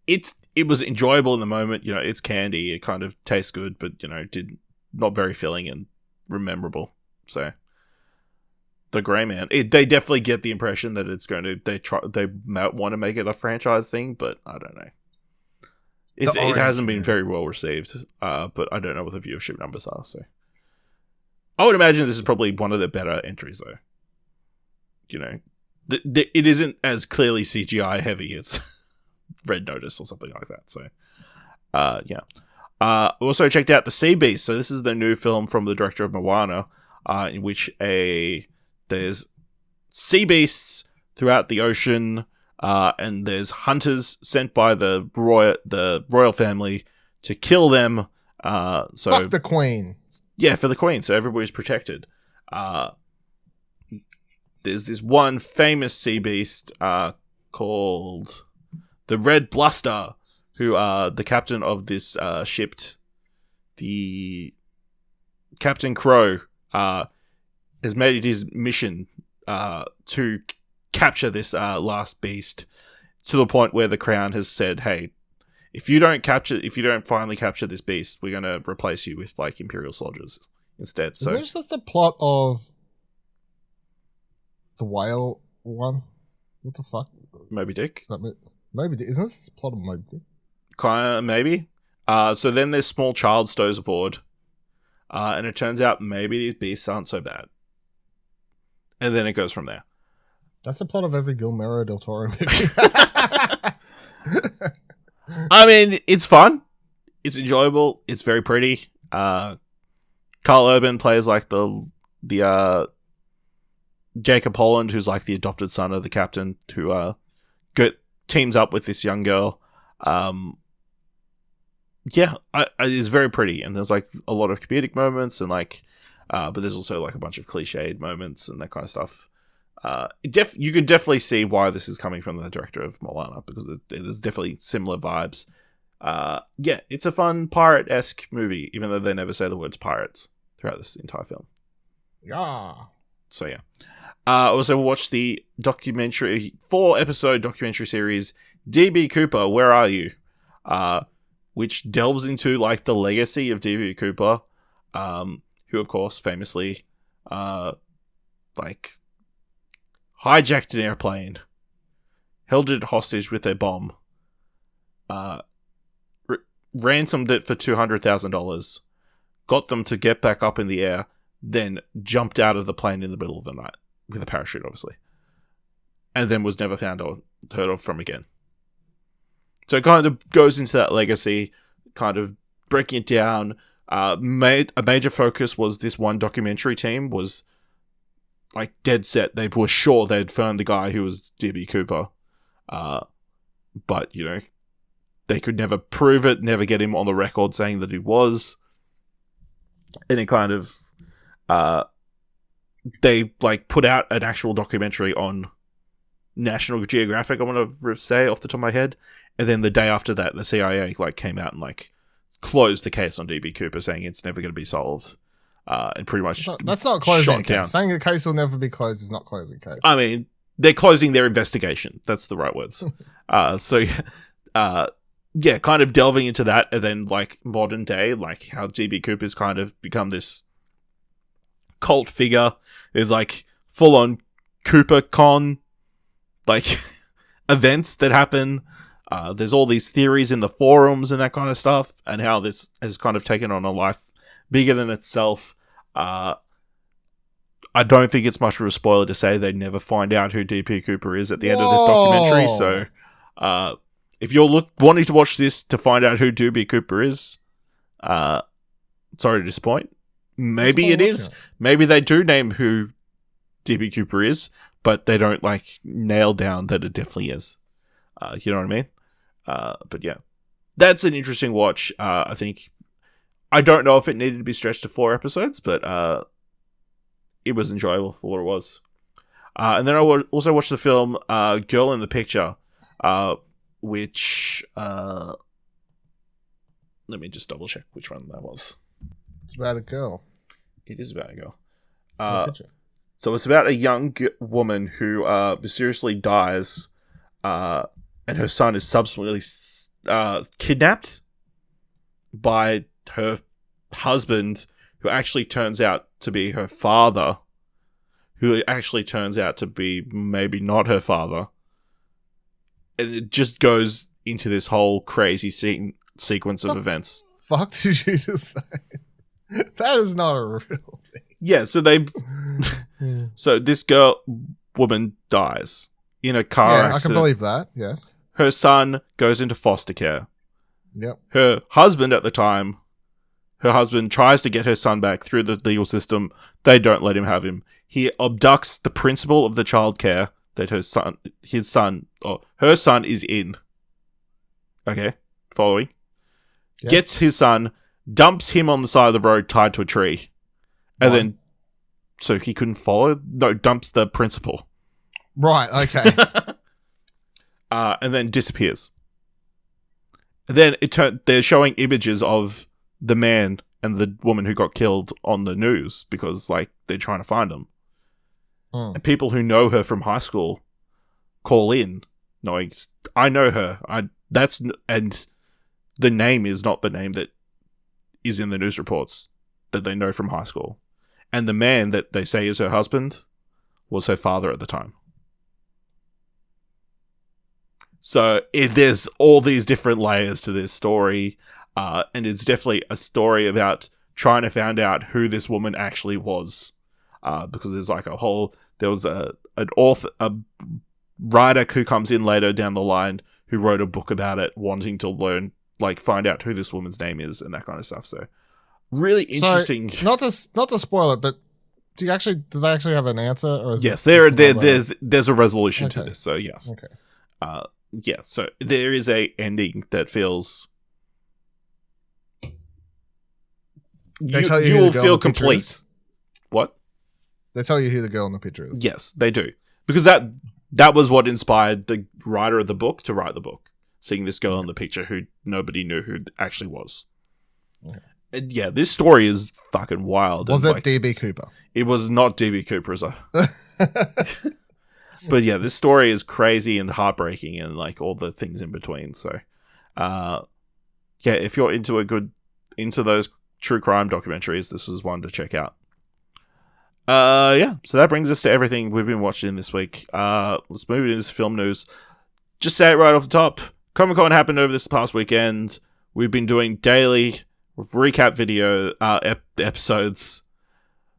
it was enjoyable in the moment. You know, it's candy. It kind of tastes good, but you know, not very filling and memorable. So, The Grey Man. They definitely get the impression that it's going to. They might want to make it a franchise thing, but I don't know. It hasn't been very well received, but I don't know what the viewership numbers are. So, I would imagine this is probably one of the better entries, though. You know, it isn't as clearly CGI heavy as Red Notice or something like that. So, yeah. Also checked out The Sea Beast. So this is the new film from the director of Moana, in which there's sea beasts throughout the ocean, and there's hunters sent by the royal family to kill them. So fuck the queen. Yeah, for the queen, so everybody's protected. There's this one famous sea beast called the Red Bluster, who the captain of this ship, the Captain Crow, has made it his mission to capture this last beast, to the point where the Crown has said, "Hey, if you don't finally capture this beast, we're gonna replace you with like Imperial soldiers instead." So is this just the plot of the whale one? What the fuck? Moby Dick? Is that Moby Dick? Isn't this the plot of Moby Dick? Kinda, maybe. So then there's small child stows aboard, and it turns out maybe these beasts aren't so bad. And then it goes from there. That's the plot of every Guillermo del Toro movie. I mean, it's fun. It's enjoyable. It's very pretty. Carl Urban plays like the Jacob Holland, who's like the adopted son of the captain, who teams up with this young girl. It's very pretty, and there's like a lot of comedic moments, and like, but there's also like a bunch of cliched moments and that kind of stuff. You can definitely see why this is coming from the director of Moana, because there's definitely similar vibes. It's a fun pirate-esque movie, even though they never say the words pirates throughout this entire film. Yeah. So yeah. I also watched the 4-episode documentary series DB Cooper, Where Are You? Which delves into like the legacy of DB Cooper, who of course famously like hijacked an airplane, held it hostage with their bomb, ransomed it for $200,000, got them to get back up in the air, then jumped out of the plane in the middle of the night with a parachute, obviously, and then was never found or heard of from again. So it kind of goes into that legacy, kind of breaking it down. A major focus was this one documentary team was like dead set. They were sure they'd found the guy who was DB Cooper. But, you know, they could never prove it, never get him on the record saying that he was. And it kind of, they like put out an actual documentary on National Geographic, I want to say off the top of my head. And then the day after that, the CIA like came out and like closed the case on DB Cooper, saying it's never going to be solved. And pretty much that's not closing a shot down. case. Saying the case will never be closed is not closing a case. I mean, they're closing their investigation. That's the right words. Kind of delving into that, and then like modern day, like how DB Cooper's kind of become this cult figure. There's like full on Cooper Con like events that happen. There's all these theories in the forums and that kind of stuff, and how this has kind of taken on a life bigger than itself. I don't think it's much of a spoiler to say they never find out who DP Cooper is at the end of this documentary. So, if you're wanting to watch this to find out who DB Cooper is, sorry to disappoint. Maybe it is. Maybe they do name who DB Cooper is, but they don't like nail down that it definitely is. You know what I mean? But yeah, that's an interesting watch. I think, I don't know if it needed to be stretched to 4 episodes, but it was enjoyable for what it was. And then I also watched the film Girl in the Picture, which let me just double check which one that was. It's about a girl. It is about a girl. So it's about a young woman who mysteriously dies, and her son is subsequently kidnapped by her husband, who actually turns out to be her father, who actually turns out to be maybe not her father. And it just goes into this whole crazy sequence of events. Fuck did you just say? That is not a real thing. Yeah, so so this woman dies in a car accident. I can believe that, yes. Her son goes into foster care. Yep. Her husband tries to get her son back through the legal system. They don't let him have him. He abducts the principal of the childcare that her son is in. Okay, following. Yes. Gets his son, dumps him on the side of the road tied to a tree. And then, so he couldn't follow? No, dumps the principal. Right, okay. And then disappears. And then they're showing images of the man and the woman who got killed on the news because, like, they're trying to find them. And people who know her from high school call in, knowing, I know her. And the name is not the name that is in the news reports that they know from high school. And the man that they say is her husband was her father at the time. So there's all these different layers to this story, and it's definitely a story about trying to find out who this woman actually was, because there's like there was an author, a writer who comes in later down the line who wrote a book about it, wanting to learn, like, find out who this woman's name is and that kind of stuff. So really interesting. So, not to spoil it, but do they actually have an answer? Or is yes, there's a resolution to this. So yes. Okay. Yeah, so there is a ending that feels They tell you you who will the girl feel in the picture complete. is? What? They tell you who the girl in the picture is. Yes, they do. Because that was what inspired the writer of the book to write the book. Seeing this girl in the picture who nobody knew who actually was. Okay. And yeah, this story is fucking wild. Was and, it like, DB Cooper? It was not DB Cooper as But yeah, this story is crazy and heartbreaking and like all the things in between. So, yeah, if you're into those true crime documentaries, this was one to check out. Yeah, so that brings us to everything we've been watching this week. Let's move into film news. Just say it right off the top. Comic-Con happened over this past weekend. We've been doing daily recap video episodes.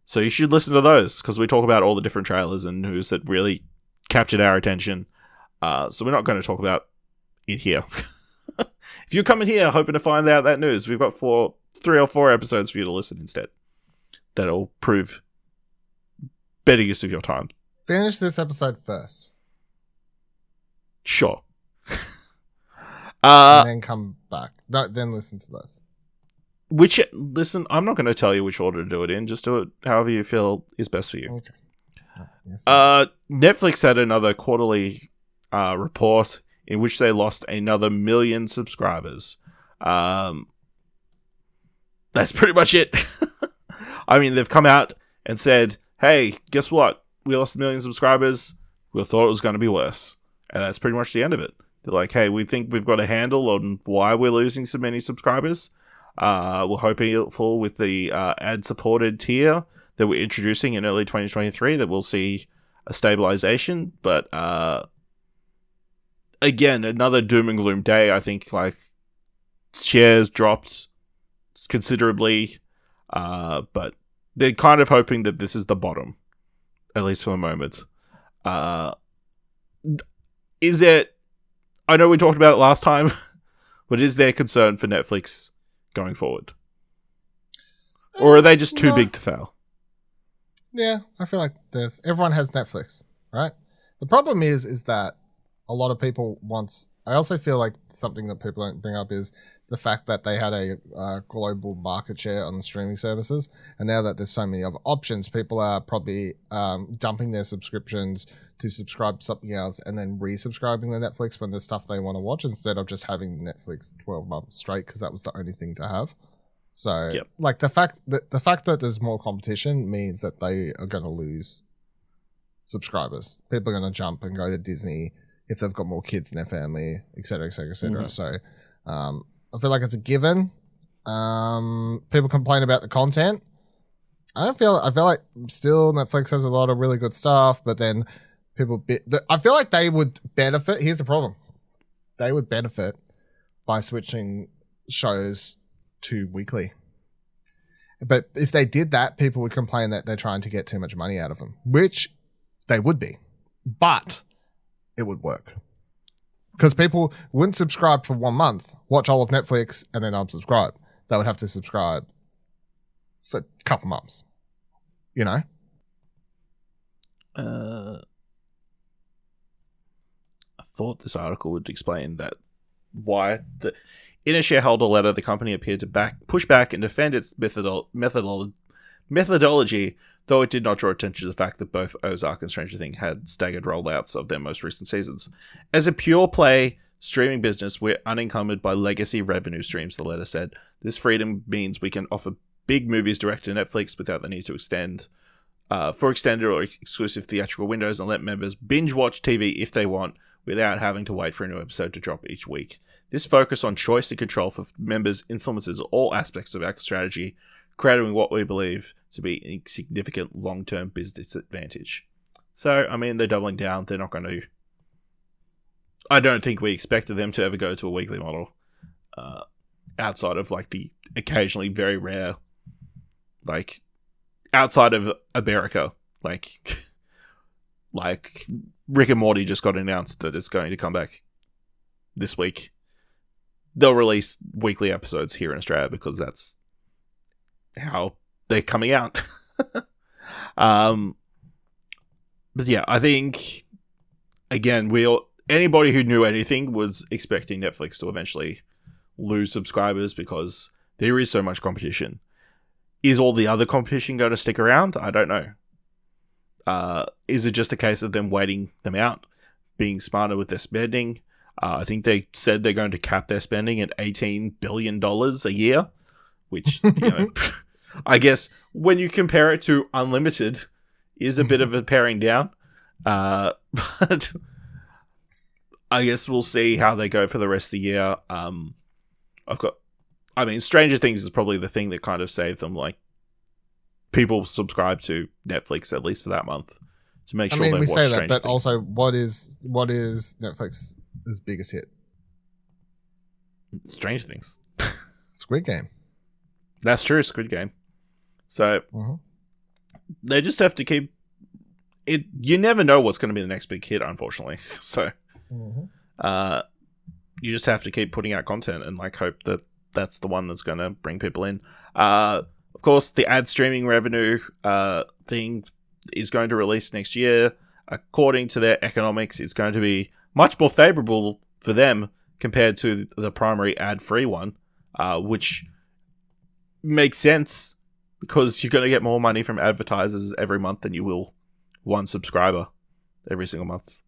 So you should listen to those because we talk about all the different trailers and news that really captured our attention. So we're not going to talk about it here. If you're coming here hoping to find out that news, we've got 3 or 4 episodes for you to listen instead. That'll prove better use of your time. Finish this episode first. Sure. And then come back. No, then listen to those. Listen, I'm not going to tell you which order to do it in. Just do it however you feel is best for you. Okay. Yeah, Netflix had another quarterly report in which they lost another 1 million subscribers. That's pretty much it. I mean, they've come out and said, hey, guess what? We lost 1 million subscribers. We thought it was going to be worse. And that's pretty much the end of it. They're like, hey, we think we've got a handle on why we're losing so many subscribers. We're hopeful with the ad-supported tier that we're introducing in early 2023 that we'll see a stabilization. But again, another doom and gloom day. I think like shares dropped considerably, but they're kind of hoping that this is the bottom, at least for the moment. Is it? I know we talked about it last time, but is there concern for Netflix going forward? Or are they just too big to fail? Yeah, I feel like everyone has Netflix, right? The problem is that a lot of people I also feel like something that people don't bring up is the fact that they had a global market share on the streaming services, and now that there's so many other options, people are probably dumping their subscriptions to subscribe to something else and then resubscribing to Netflix when there's stuff they want to watch instead of just having Netflix 12 months straight because that was the only thing to have. So, like the fact that there's more competition means that they are going to lose subscribers. People are going to jump and go to Disney if they've got more kids in their family, et cetera, et cetera, et cetera. So, I feel like it's a given. People complain about the content. I feel like still Netflix has a lot of really good stuff, but then I feel like they would benefit. Here's the problem. They would benefit by switching shows to weekly. But if they did that, people would complain that they're trying to get too much money out of them, which they would be. But it would work. Because people wouldn't subscribe for 1 month, watch all of Netflix, and then unsubscribe. They would have to subscribe for a couple months. You know? I thought this article would explain that why in a shareholder letter the company appeared to push back and defend its methodology, though it did not draw attention to the fact that both Ozark and Stranger Things had staggered rollouts of their most recent seasons. As a pure play streaming business, we're unencumbered by legacy revenue streams, the letter said. This freedom means we can offer big movies direct to Netflix without the need to extended or exclusive theatrical windows and let members binge watch TV if they want without having to wait for a new episode to drop each week. This focus on choice and control for members influences all aspects of our strategy, creating what we believe to be a significant long-term business advantage. So, I mean, they're doubling down. They're not going to... I don't think we expected them to ever go to a weekly model outside of, like, the occasionally very rare, like, outside of America, like Rick and Morty just got announced that it's going to come back this week. They'll release weekly episodes here in Australia because that's how they're coming out. But yeah, I think again anybody who knew anything was expecting Netflix to eventually lose subscribers because there is so much competition. Is all the other competition going to stick around? I don't know. Is it just a case of them waiting them out, being smarter with their spending? I think they said they're going to cap their spending at $18 billion a year, which, I guess when you compare it to Unlimited is a bit of a paring down. But I guess we'll see how they go for the rest of the year. Stranger Things is probably the thing that kind of saved them. Like, people subscribe to Netflix at least for that month to make sure they watch Stranger Things. But also, what is Netflix's biggest hit? Stranger Things. Squid Game. That's true, Squid Game. So, they just have to keep it. You never know what's going to be the next big hit, unfortunately. So, you just have to keep putting out content and like hope that that's the one that's going to bring people in. Of course, the ad streaming revenue thing is going to release next year. According to their economics, it's going to be much more favorable for them compared to the primary ad-free one, which makes sense because you're going to get more money from advertisers every month than you will one subscriber every single month,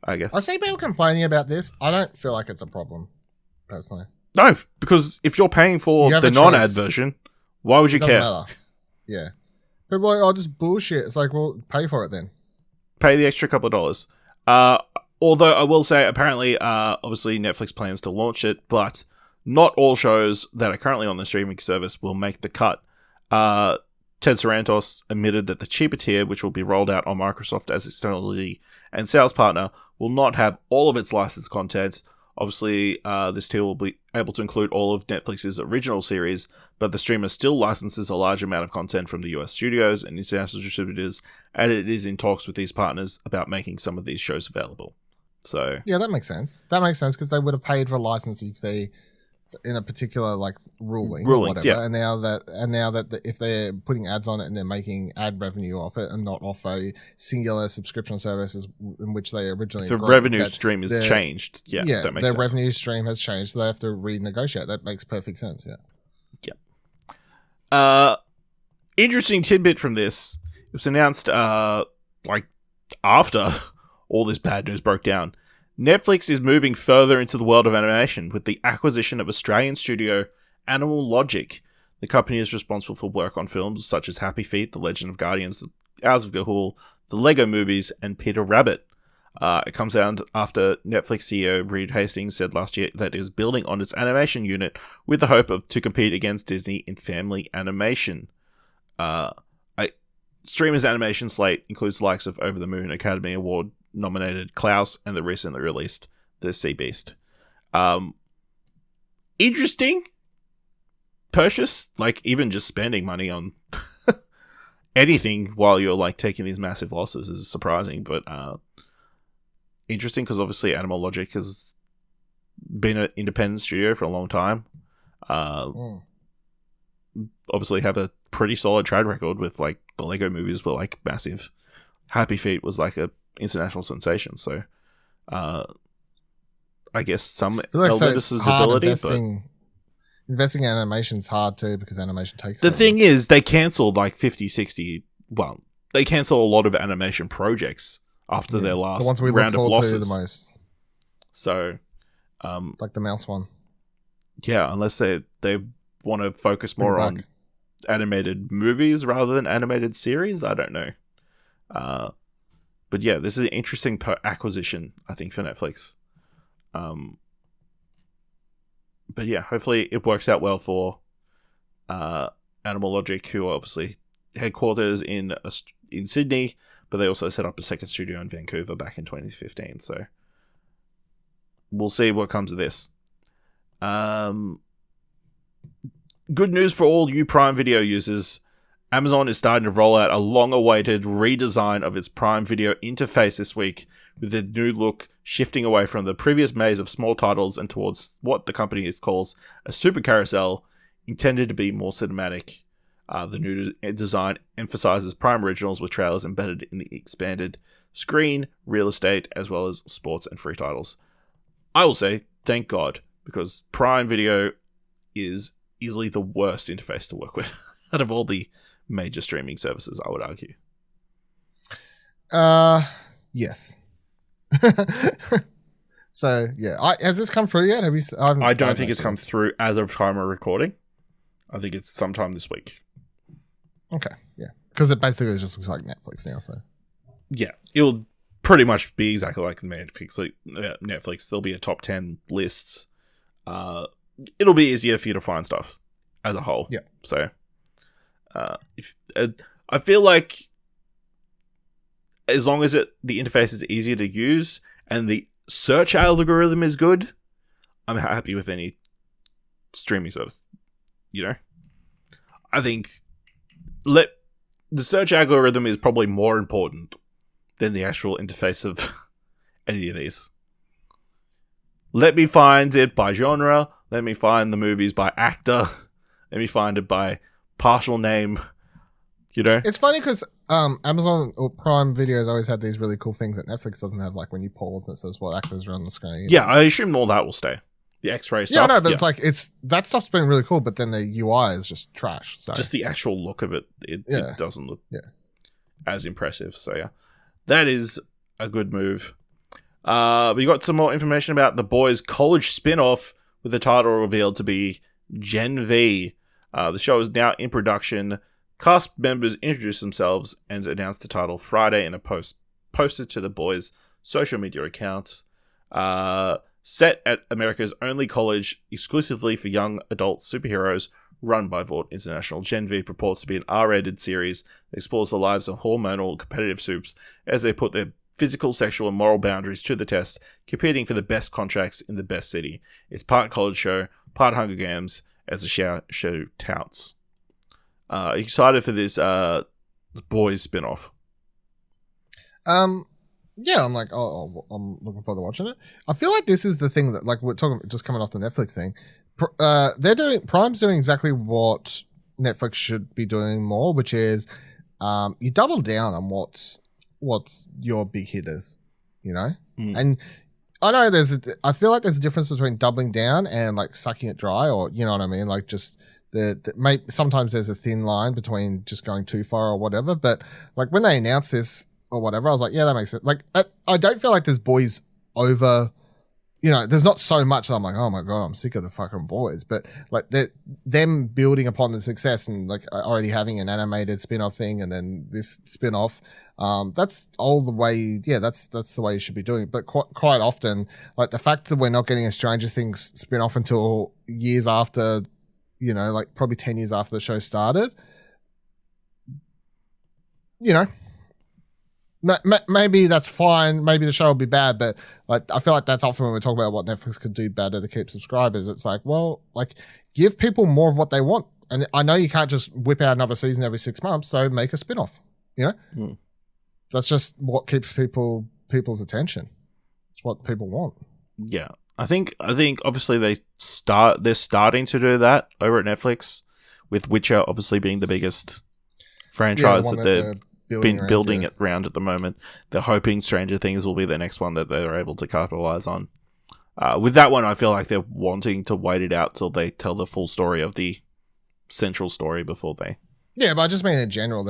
I guess. I see people complaining about this. I don't feel like it's a problem, personally. No, because if you're paying for the non-ad version, why would you care? Matter. Yeah. People are like, oh, just bullshit. It's like, well, pay for it then. Pay the extra couple of dollars. Although I will say, apparently, obviously Netflix plans to launch it, but not all shows that are currently on the streaming service will make the cut. Ted Sarandos admitted that the cheaper tier, which will be rolled out on Microsoft as externally and sales partner, will not have all of its licensed content. Obviously, this tier will be able to include all of Netflix's original series, but the streamer still licenses a large amount of content from the US studios and international distributors, and it is in talks with these partners about making some of these shows available. So yeah, that makes sense. That makes sense because they would have paid for a licensing fee in a particular like ruling or whatever. Yeah. And now that if they're putting ads on it and they're making ad revenue off it and not off a singular subscription services in which they originally the revenue stream is changed. Yeah, that makes sense. Their revenue stream has changed, so they have to renegotiate. That makes perfect sense. Yeah. Interesting tidbit from this. It was announced like after all this bad news broke down. Netflix is moving further into the world of animation with the acquisition of Australian studio Animal Logic. The company is responsible for work on films such as Happy Feet, The Legend of Guardians, The Hours of Ga'Hoole, The Lego Movies, and Peter Rabbit. It comes out after Netflix CEO Reed Hastings said last year that it is building on its animation unit with the hope to compete against Disney in family animation. Streamer's animation slate includes the likes of Over the Moon, Academy Award nominated Klaus, and the recently released The Sea Beast. Interesting purchase, like even just spending money on anything while you're like taking these massive losses is surprising, but interesting because obviously Animal Logic has been an independent studio for a long time. Obviously have a pretty solid track record with like the Lego movies were like massive. Happy Feet was like a international sensation, so I guess some element of stability. Investing in animation is hard too because animation takes. The thing is, they cancelled like 50, 60. Well, they cancelled a lot of animation projects after their last the ones we round look of forward losses. to the most. So, like the mouse one. Yeah, unless they want to focus more on animated movies rather than animated series, I don't know. But yeah, this is an interesting acquisition, I think, for Netflix. But yeah, hopefully it works out well for Animal Logic, who are obviously headquarters in Sydney, but they also set up a second studio in Vancouver back in 2015. So we'll see what comes of this. Good news for all you Prime Video users. Amazon is starting to roll out a long-awaited redesign of its Prime Video interface this week, with a new look shifting away from the previous maze of small titles and towards what the company calls a super carousel, intended to be more cinematic. The new design emphasizes Prime originals with trailers embedded in the expanded screen, real estate, as well as sports and free titles. I will say, thank God, because Prime Video is easily the worst interface to work with out of all the major streaming services, I would argue. Yes. So yeah, has this come through yet? Have you? I don't think it's come through as of time of recording. I think it's sometime this week. Okay, yeah, because it basically just looks like Netflix now. So yeah, it'll pretty much be exactly like Netflix. Netflix, there'll be a top 10 lists. It'll be easier for you to find stuff as a whole. Yeah. So, I feel like as long as the interface is easier to use and the search algorithm is good, I'm happy with any streaming service. You know, I think the search algorithm is probably more important than the actual interface of any of these. Let me find it by genre. Let me find the movies by actor. Let me find it by partial name. You know, it's funny because Amazon or Prime Videos always had these really cool things that Netflix doesn't have, like when you pause and it says what actors are on the screen. Yeah, I assume all that will stay. The X-ray stuff. Yeah, no, but it's like that stuff's been really cool, but then the UI is just trash. So just the actual look of it, it doesn't look as impressive. So yeah, that is a good move. We got some more information about The Boys college spin-off with the title revealed to be Gen V. The show is now in production. Cast members introduced themselves and announced the title Friday in a post posted to The Boys' social media accounts. Set at America's only college exclusively for young adult superheroes run by Vought International, Gen V purports to be an R-rated series that explores the lives of hormonal competitive soups as they put their physical, sexual, and moral boundaries to the test, competing for the best contracts in the best city. It's part college show, part Hunger Games, as the show touts. Excited for this Boys spin-off? Yeah, I'm like, I'm looking forward to watching it. I feel like this is the thing that, like, we're talking just coming off the Netflix thing. Prime's doing exactly what Netflix should be doing more, which is you double down on what's your big hitters, you know. And I know I feel like there's a difference between doubling down and like sucking it dry, or you know what I mean, like just sometimes there's a thin line between just going too far or whatever. But like when they announced this or whatever, I was like, yeah, that makes sense. Like I don't feel like there's Boys over, you know, there's not so much that I'm like, oh my God, I'm sick of the fucking Boys. But like them building upon the success and like already having an animated spin-off thing and then this spin-off, that's all the way, that's the way you should be doing it. But quite often, like the fact that we're not getting a Stranger Things spin-off until years after, you know, like probably 10 years after the show started, you know, maybe that's fine. Maybe the show will be bad, but like I feel like that's often when we talk about what Netflix could do better to keep subscribers. It's like, well, like give people more of what they want. And I know you can't just whip out another season every 6 months, so make a spin-off, you know? That's just what keeps people's attention. It's what people want. Yeah. I think obviously they're starting to do that over at Netflix, with Witcher obviously being the biggest franchise that they're building it around at the moment. They're hoping Stranger Things will be the next one that they're able to capitalize on. With that one, I feel like they're wanting to wait it out till they tell the full story of the central story before they... Yeah, but I just mean in general,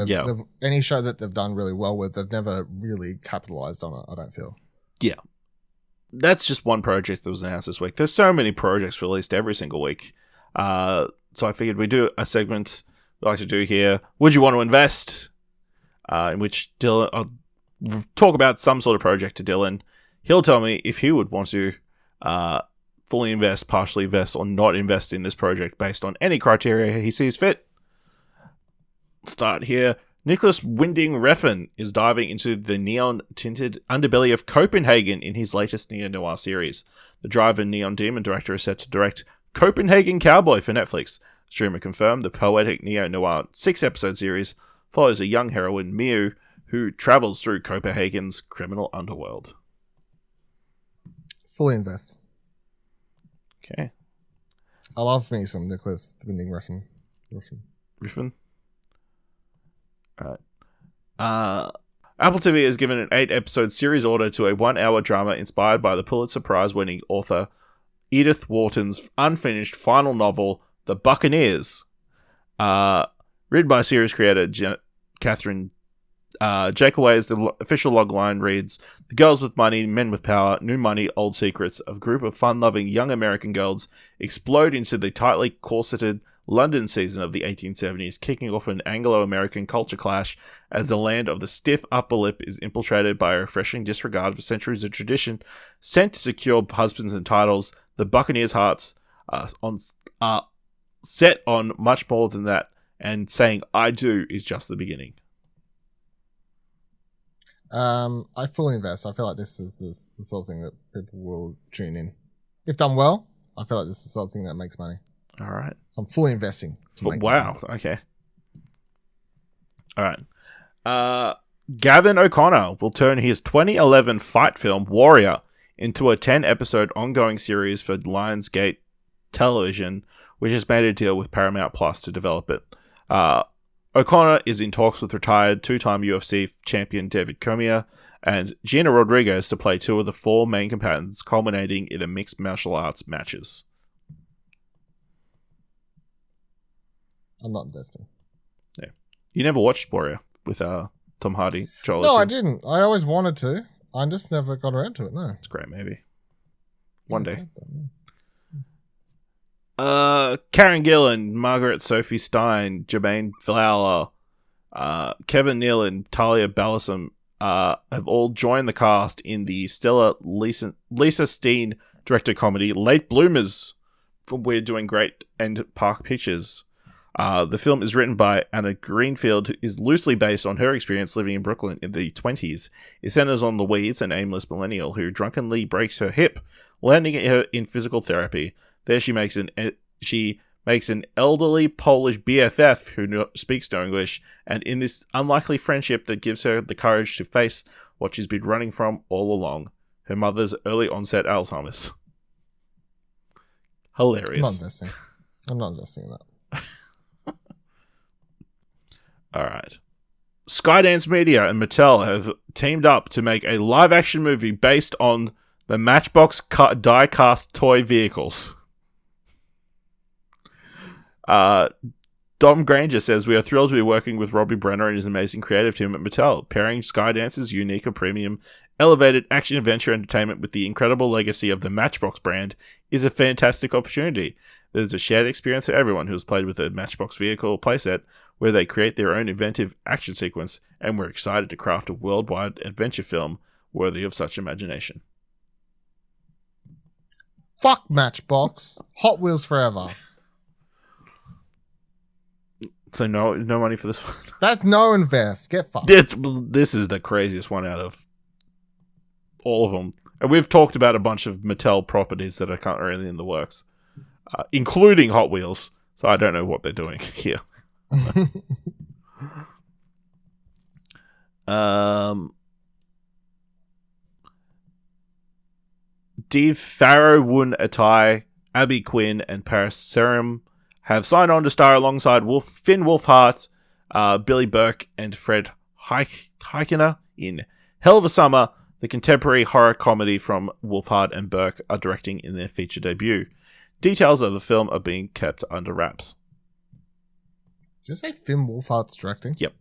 any show that they've done really well with, they've never really capitalized on it, I don't feel. Yeah. That's just one project that was announced this week. There's so many projects released every single week. So I figured we'd do a segment we like to do here. Would you want to invest? In which Dylan, I'll talk about some sort of project to Dylan. He'll tell me if he would want to fully invest, partially invest, or not invest in this project based on any criteria he sees fit. Start here. Nicholas Winding Refn is diving into the neon-tinted underbelly of Copenhagen in his latest neo-noir series. The Drive and Neon Demon director is set to direct Copenhagen Cowboy for Netflix. Streamer confirmed the poetic neo-noir 6-episode series follows a young heroine, Miu, who travels through Copenhagen's criminal underworld. Fully invest. Okay. I love me some Nicholas Winding Refn. Refn? Alright. Apple TV has given an 8-episode series order to a 1-hour drama inspired by the Pulitzer Prize-winning author Edith Wharton's unfinished final novel, The Buccaneers. Written by series creator Catherine Jakeaway's the official logline reads, "The girls with money, men with power, new money, old secrets of a group of fun-loving young American girls explode into the tightly corseted London season of the 1870s, kicking off an Anglo-American culture clash as the land of the stiff upper lip is infiltrated by a refreshing disregard for centuries of tradition. Sent to secure husbands and titles, the Buccaneers' hearts are set on much more than that, and saying 'I do' is just the beginning." I fully invest. I feel like this is the sort of thing that people will tune in. If done well, I feel like this is the sort of thing that makes money. All right. So I'm fully investing. Wow. Okay. All right. Gavin O'Connor will turn his 2011 fight film Warrior into a 10-episode ongoing series for Lionsgate Television, which has made a deal with Paramount Plus to develop it. O'Connor is in talks with retired 2-time UFC champion David Cormier and Gina Rodriguez to play 2 of the 4 main combatants, culminating in a mixed martial arts matches. I'm not investing. Yeah, you never watched Warrior with Tom Hardy, Joel No, I Edgerton? didn't. I always wanted to. I just never got around to it. No, It's a great movie. One day. Yeah. Karen Gillan, Margaret Sophie Stein, Jermaine Fowler, Kevin Neal, and Talia Balsam have all joined the cast in the stellar Lisa Steen director comedy Late Bloomers from We're Doing Great and Park Pictures. The film is written by Anna Greenfield, who is loosely based on her experience living in Brooklyn in the 20s. It centers on Louise, an aimless millennial who drunkenly breaks her hip, landing her in physical therapy. There she makes an elderly Polish BFF who speaks no English, and in this unlikely friendship that gives her the courage to face what she's been running from all along, her mother's early onset Alzheimer's. Hilarious. I'm not investing in that. All right. Skydance Media and Mattel have teamed up to make a live-action movie based on the Matchbox die-cast toy vehicles. Dom Granger says, "We are thrilled to be working with Robbie Brenner and his amazing creative team at Mattel. Pairing Skydance's unique and premium elevated action-adventure entertainment with the incredible legacy of the Matchbox brand is a fantastic opportunity. There's a shared experience for everyone who has played with a Matchbox vehicle playset where they create their own inventive action sequence, and we're excited to craft a worldwide adventure film worthy of such imagination." Fuck Matchbox. Hot Wheels forever. So no money for this one. That's no invest. Get fucked. This is the craziest one out of all of them. And we've talked about a bunch of Mattel properties that are currently in the works, including Hot Wheels. So I don't know what they're doing here. Dave Farrow-Woon Atai, Abby Quinn, and Paris Serum have signed on to star alongside Finn Wolfhard, Billy Burke, and Fred Heikkiner in Hell of a Summer. The contemporary horror comedy from Wolfhard and Burke are directing in their feature debut. Details of the film are being kept under wraps. Did you say Finn Wolfhard's directing? Yep.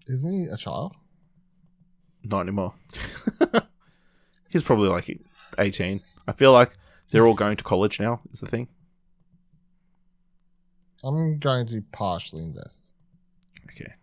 Isn't he a child? Not anymore. He's probably like 18. I feel like they're all going to college now, is the thing. I'm going to partially invest. Okay.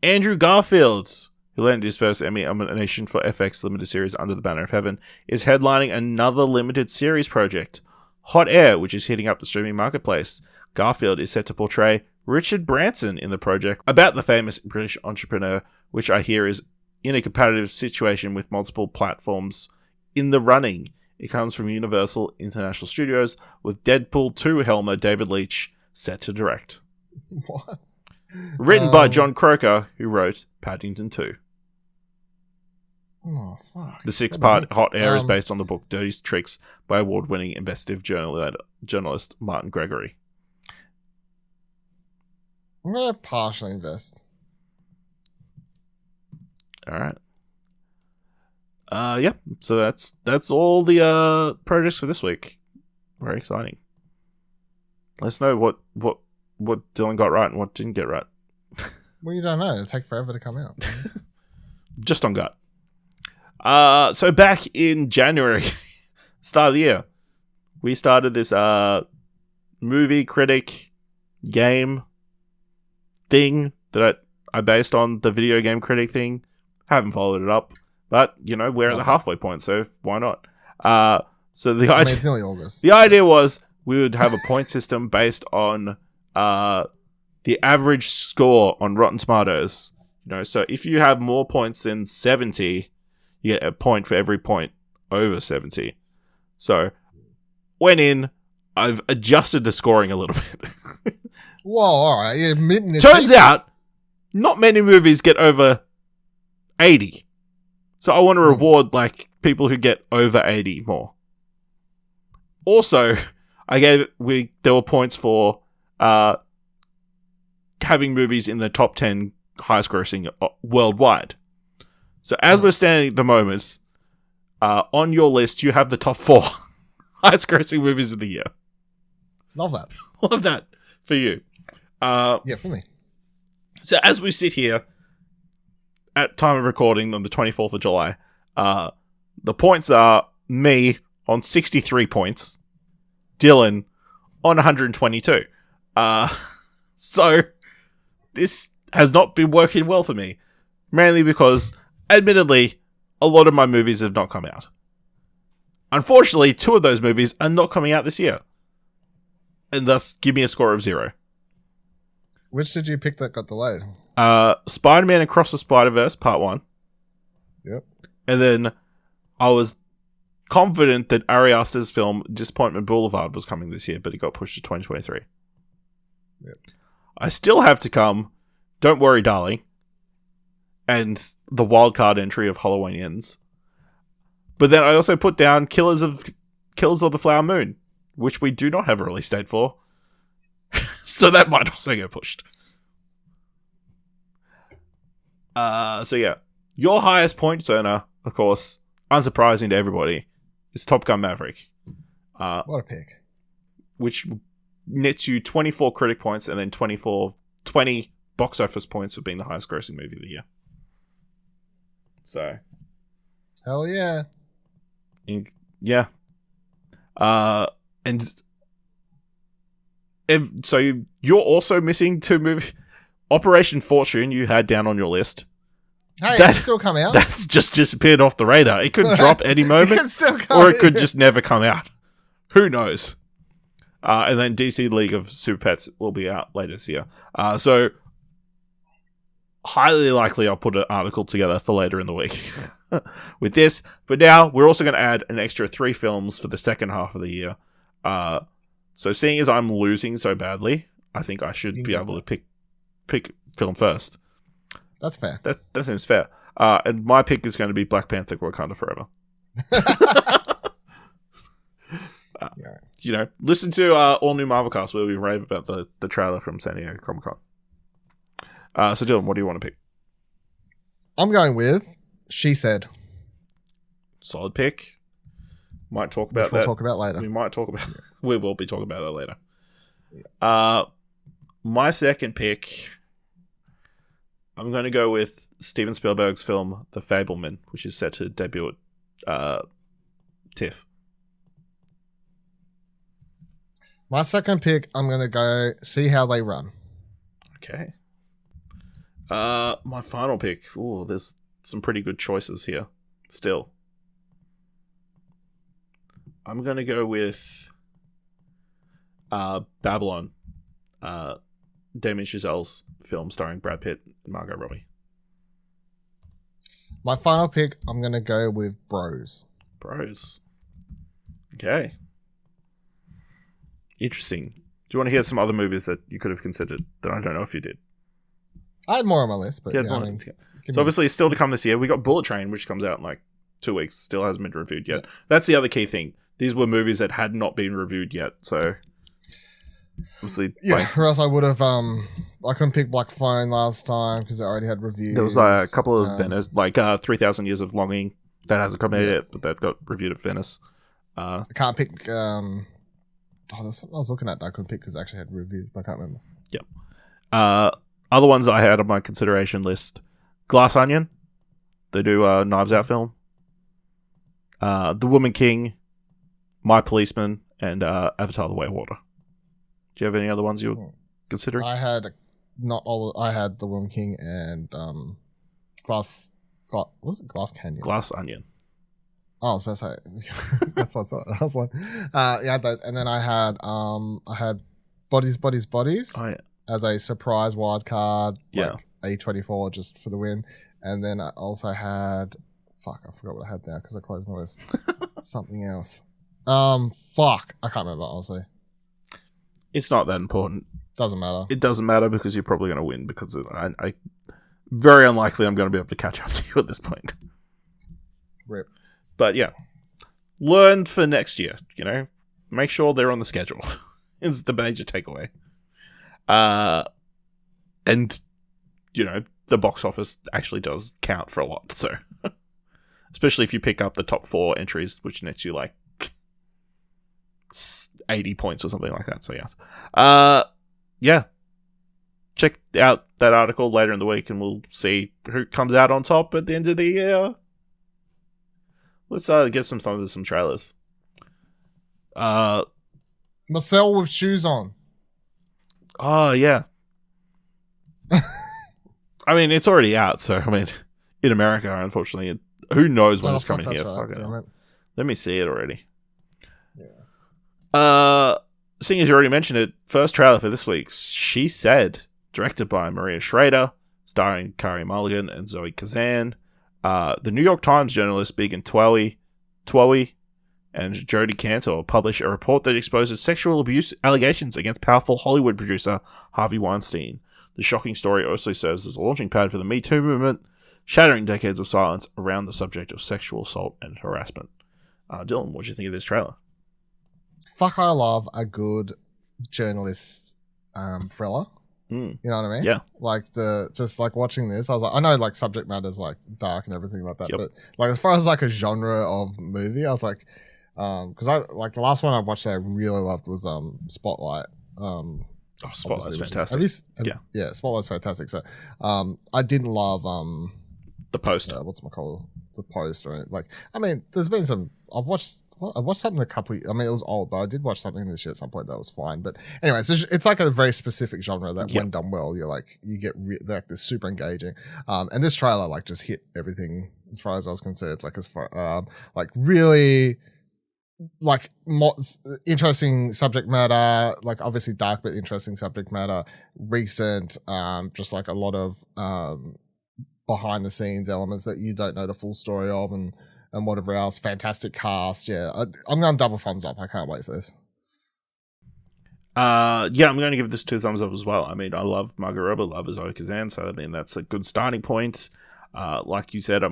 Andrew Garfield, who landed his first Emmy nomination for FX limited series Under the Banner of Heaven, is headlining another limited series project, Hot Air, which is hitting up the streaming marketplace. Garfield is set to portray Richard Branson in the project, about the famous British entrepreneur, which I hear is in a competitive situation with multiple platforms in the running. It comes from Universal International Studios, with Deadpool 2 helmer David Leitch set to direct. What? Written by John Croker, who wrote Paddington 2. Oh, fuck. The 6-part Goodness. Hot Air is based on the book Dirty Tricks by award-winning investigative journalist Martin Gregory. I'm gonna partially invest. All right. Yeah. So that's all the projects for this week. Very exciting. Let us know what Dylan got right and what didn't get right. Well, you don't know. It'll take forever to come out. Just on gut. So back in January, start of the year, we started this movie critic game thing that I based on the video game critic thing. Haven't followed it up, but we're at the halfway point, so why not? So the idea, it's nearly August. the idea was we would have a point system based on the average score on Rotten Tomatoes. So if you have more points than 70, you get a point for every point over 70. So went in, I've adjusted the scoring a little bit. Whoa, all right. You're admitting it. Turns out, not many movies get over 80. So I want to reward people who get over 80 more. Also, there were points for having movies in the top 10 highest grossing worldwide. So as we're standing at the moment, on your list, you have the top 4 highest grossing movies of the year. Love that. Love that for you. Yeah, for me. So as we sit here at time of recording on the 24th of July, the points are me on 63 points, Dylan on 122. So this has not been working well for me, mainly because, admittedly, a lot of my movies have not come out. Unfortunately, 2 of those movies are not coming out this year, and thus give me a score of 0. Which did you pick that got delayed? Spider-Man Across the Spider-Verse, Part 1. Yep. And then I was confident that Ari Aster's film Disappointment Boulevard was coming this year, but it got pushed to 2023. Yep. I still have to come Don't Worry, Darling, and the wildcard entry of Halloween Ends. But then I also put down Killers of the Flower Moon, which we do not have a release date for. So that might also get pushed. So yeah. Your highest point earner, of course, unsurprising to everybody, is Top Gun Maverick. What a pick. Which nets you 24 critic points and then 20 box office points for being the highest grossing movie of the year. So. Hell yeah. Yeah. And so you're also missing 2 movies. Operation Fortune you had down on your list. Hey, it can still come out. That's just disappeared off the radar. It could drop any moment, It can still come or it could just never come out. Who knows? And then DC League of Super Pets will be out later this year. So highly likely I'll put an article together for later in the week with this. But now we're also going to add an extra 3 films for the second half of the year. So seeing as I'm losing so badly, I think I should be able to pick film first. That's fair. That seems fair. And my pick is going to be Black Panther: Wakanda Forever. Listen to All New Marvel Cast where we rave about the trailer from San Diego Comic-Con. So Dylan, what do you want to pick? I'm going with She Said. Solid pick. Might talk about Which we'll talk about later. We might talk about. We will be talking about that later. Yeah. My second pick, I'm going to go with Steven Spielberg's film The Fabelman, which is set to debut at TIFF. My second pick, I'm going to go See How They Run. Okay. My final pick. Ooh, there's some pretty good choices here. Still. I'm going to go with Babylon. Damien Chazelle's film starring Brad Pitt and Margot Robbie. My final pick, I'm going to go with Bros. Bros. Okay. Interesting. Do you want to hear some other movies that you could have considered that I don't know if you did? I had more on my list, but So obviously it's still to come this year. We got Bullet Train, which comes out in 2 weeks. Still hasn't been reviewed yet. That's the other key thing. These were movies that had not been reviewed yet, so obviously, or else I would have. I couldn't pick Black Phone last time because I already had reviews. there was a couple of Venice, 3,000 Years of Longing that hasn't come out yet, but that got reviewed at Venice. I can't pick. There was something I was looking at that I couldn't pick because I actually had reviews, but I can't remember. Yep. Other ones I had on my consideration list: Glass Onion. They do a Knives Out film. The Woman King, My Policeman, and Avatar: The Way of Water. Do you have any other ones you were considering? I had not all. I had The Woman King and Glass. What was it? Glass Canyon. Glass Onion. Oh, I was about to say. That's what I thought. I was like, yeah, I had those, and then I had Bodies. Oh yeah. As a surprise wild card. Yeah. Like A24 just for the win, and then I also had. Fuck, I forgot what I had there because I closed my list. Something else. Fuck, I can't remember honestly. It's not that important. Doesn't matter. It doesn't matter because you're probably going to win because I very unlikely I'm going to be able to catch up to you at this point. Rip. But yeah, learn for next year. Make sure they're on the schedule. Is the major takeaway. And the box office actually does count for a lot. So, especially if you pick up the top 4 entries, which nets you like 80 points or something like that. So yes. Yeah. Check out that article later in the week and we'll see who comes out on top at the end of the year. Let's get some trailers. Marcel with shoes on. Oh yeah. I mean, it's already out, so I mean, in America, unfortunately, who knows when it's coming here? Right, damn it. Let me see it already. Yeah. Seeing as you already mentioned it, first trailer for this week's She Said, directed by Maria Schrader, starring Kari Mulligan and Zoe Kazan. The New York Times journalist Megan Tweley and Jodie Cantor publish a report that exposes sexual abuse allegations against powerful Hollywood producer Harvey Weinstein. The shocking story also serves as a launching pad for the Me Too movement, shattering decades of silence around the subject of sexual assault and harassment. Dylan, what do you think of this trailer? Fuck, I love a good journalist thriller. You know what I mean? Yeah. Like just watching this, I was like, I know like subject matter's like dark and everything like that, Yep. but like as far as like a genre of movie, I was like, because I like the last one I watched that I really loved was Spotlight. Spotlight's fantastic. Yeah, Spotlight's fantastic. So, I didn't love The Post. what's my call? The Post, or like, I mean, there's been some. I watched something I mean, it was old, but I did watch something this year at some point that was fine. But anyway, it's like a very specific genre that when done well, you get like this super engaging. And this trailer like just hit everything as far as I was concerned. Like as far like really. Like interesting subject matter, like obviously dark but interesting subject matter, recent, just like a lot of behind the scenes elements that you don't know the full story of, and whatever else. Fantastic cast. Yeah, I'm going double thumbs up. I can't wait for this. I'm going to give this 2 thumbs up as well. I mean, I love Margot Robbie, love Zoe Kazan, so I mean that's a good starting point. Like you said,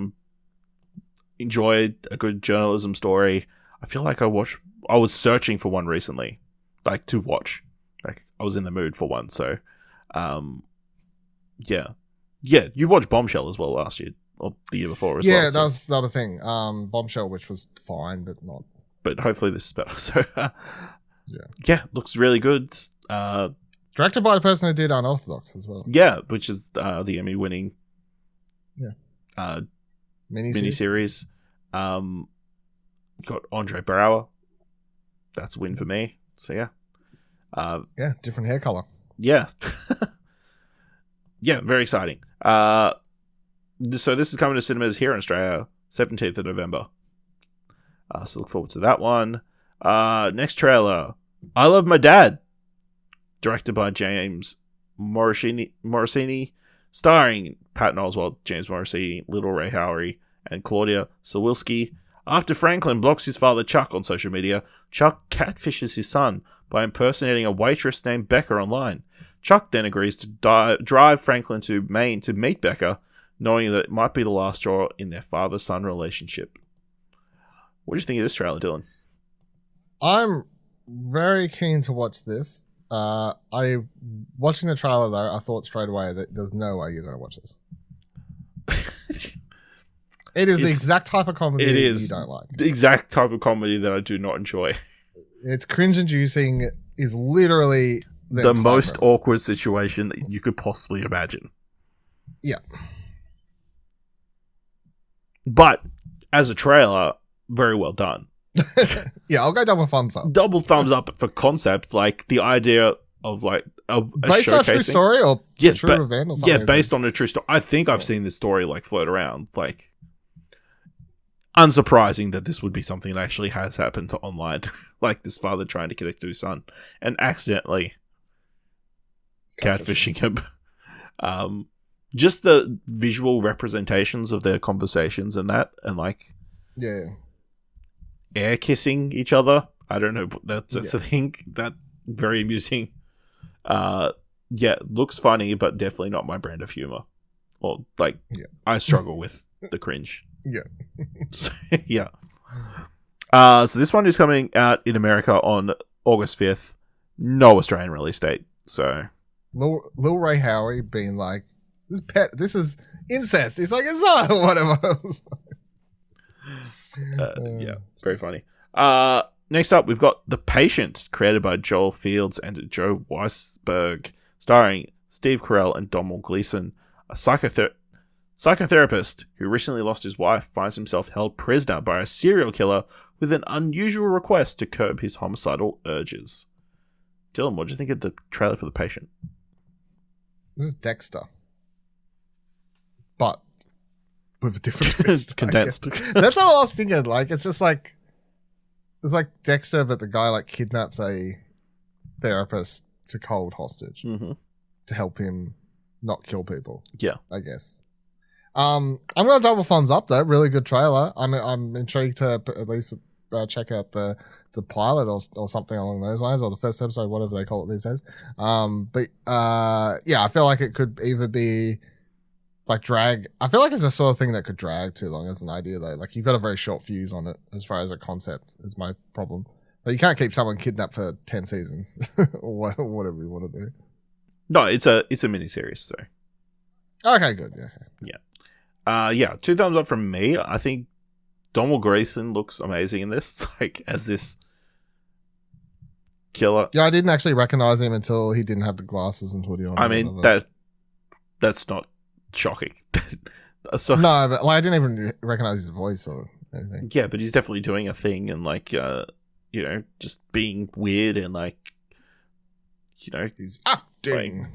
enjoyed a good journalism story. I feel like I was searching for one recently, like to watch. Like I was in the mood for one, so yeah. You watched Bombshell as well last year or the year before as well. Yeah, that was the other thing. Bombshell, which was fine, but not. But hopefully this is better. So yeah, looks really good. Directed by the person who did Unorthodox as well. Yeah, which is the Emmy-winning miniseries. Got Andre Braugher. That's a win for me. So yeah. Different hair color. Yeah. Yeah, very exciting. So this is coming to cinemas here in Australia, 17th of November. So look forward to that one. Next trailer, I Love My Dad, directed by James Morosini, starring Patton Oswalt, James Morosini, Little Ray Howery, and Claudia Sawilski. After Franklin blocks his father Chuck on social media, Chuck catfishes his son by impersonating a waitress named Becca online. Chuck then agrees to drive Franklin to Maine to meet Becca, knowing that it might be the last straw in their father-son relationship. What do you think of this trailer, Dylan? I'm very keen to watch this. Watching the trailer though, I thought straight away that there's no way you're going to watch this. It is the exact type of comedy you don't like. The exact type of comedy that I do not enjoy. It's cringe-inducing. Is literally the most awkward situation that you could possibly imagine. Yeah. But as a trailer, very well done. Yeah, I'll go double thumbs up. Double thumbs up for concept, like the idea of like a based on a true story or true event or something. Yeah, based on a true story. I think I've seen this story like float around. Like, unsurprising that this would be something that actually has happened to online, like this father trying to connect to his son and accidentally catfishing him. Just the visual representations of their conversations and that, and like, air kissing each other. I don't know. That's a thing. That very amusing. Looks funny, but definitely not my brand of humor. Or like, I struggle with the cringe. So this one is coming out in America on August 5th. No Australian release date. So Lil Ray Howie being like, this is incest. He's like, it's not whatever. It's very funny. Next up, we've got The Patient, created by Joel Fields and Joe Weisberg, starring Steve Carell and Domhnall Gleeson, a psychotherapist who recently lost his wife finds himself held prisoner by a serial killer with an unusual request to curb his homicidal urges. Dylan, what do you think of the trailer for The Patient? This is Dexter, but with a different twist. Condensed. That's what I was thinking. Like, it's just like, it's like Dexter, but the guy like kidnaps a therapist to hold hostage to help him not kill people. Yeah, I guess. I'm gonna double thumbs up though. Really good trailer. I'm intrigued to at least check out the pilot or something along those lines, or the first episode, whatever they call it these days. I feel like it could either be like drag. I feel like it's the sort of thing that could drag too long as an idea though. Like, you've got a very short fuse on it as far as a concept is my problem. But you can't keep someone kidnapped for 10 seasons or whatever you want to do. No, it's a miniseries, so. Okay, good. Yeah. 2 thumbs up from me. I think Domhnall Gleeson looks amazing in this, like as this killer. Yeah, I didn't actually recognize him until he didn't have the glasses and hoodie on. I mean, that's not shocking. So, no, but like, I didn't even recognize his voice or anything. Yeah, but he's definitely doing a thing and like, just being weird and like, he's acting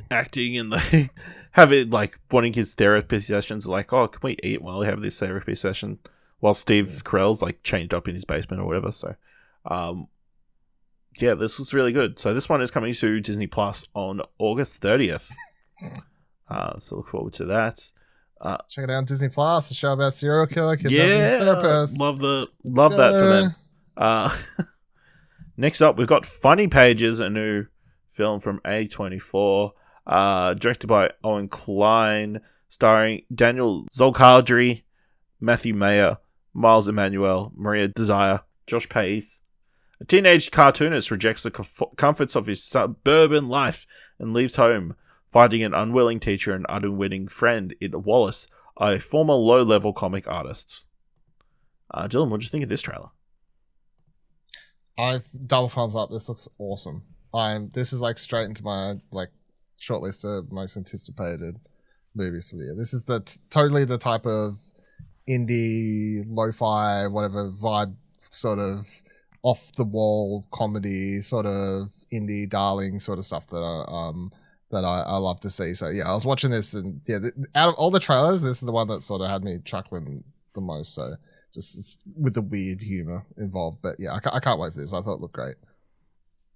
and like having like wanting his therapy sessions. Like, oh, can we eat while we have this therapy session? While Steve Carell's like chained up in his basement or whatever. So, this looks really good. So this one is coming to Disney Plus on August 30th. So look forward to that. Check it out on Disney Plus, a show about serial killer therapist. Love that for them. Next up, we've got Funny Pages, a new film from A24, directed by Owen Klein, starring Daniel Zolkadri, Matthew Mayer, Miles Emanuel, Maria Desire, Josh Pace. A teenage cartoonist rejects the comforts of his suburban life and leaves home, finding an unwilling teacher and unwitting friend in Wallace, a former low-level comic artist. Dylan, what do you think of this trailer? I double thumbs up. This looks awesome. This is like straight into my like short list of most anticipated movies for the year. This is totally the type of indie, lo-fi, whatever vibe, sort of off the wall comedy, sort of indie darling sort of stuff that I love to see. So yeah, I was watching this and out of all the trailers, this is the one that sort of had me chuckling the most. So just with the weird humor involved, but yeah, I can't wait for this. I thought it looked great.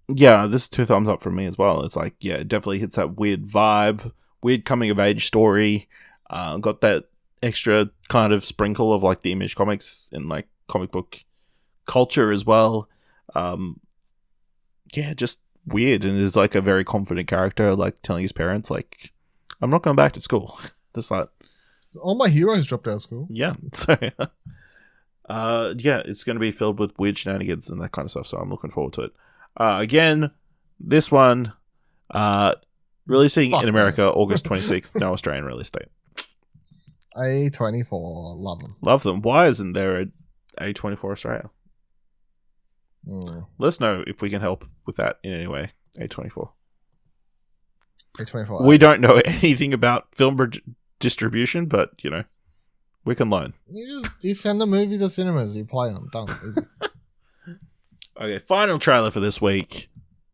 Yeah, this is 2 thumbs up from me as well. It's like, it definitely hits that weird vibe, weird coming of age story. Got that extra kind of sprinkle of like the Image comics and like comic book culture as well. Just weird, and is like a very confident character, like telling his parents like, I'm not going back to school. That's like, all my heroes dropped out of school. Yeah. So Yeah, it's going to be filled with weird shenanigans and that kind of stuff, so I'm looking forward to it. Again, this one, releasing in America those. August 26th, no Australian release date. A24, love them. Love them. Why isn't there a A24 Australia? Let us know if we can help with that in any way. A24. A24. We don't know anything about film distribution, but, you know, we can learn. You send the movie to cinemas, you play them. Done. Easy. Okay, final trailer for this week.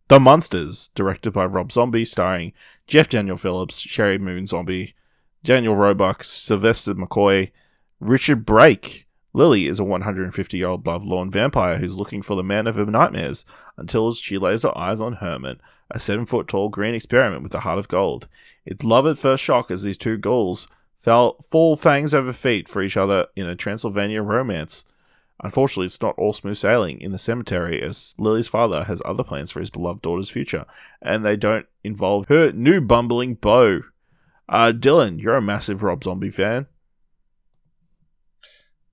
The Monsters, directed by Rob Zombie, starring Jeff Daniel Phillips, Sherry Moon Zombie, Daniel Roebuck, Sylvester McCoy, Richard Brake. Lily is a 150-year-old lovelorn vampire who's looking for the man of her nightmares until she lays her eyes on Herman, a 7-foot-tall green experiment with a heart of gold. It's love at first shock as these two ghouls fall fangs over feet for each other in a Transylvania romance. Unfortunately, it's not all smooth sailing in the cemetery, as Lily's father has other plans for his beloved daughter's future, and they don't involve her new bumbling beau. Dylan, you're a massive Rob Zombie fan.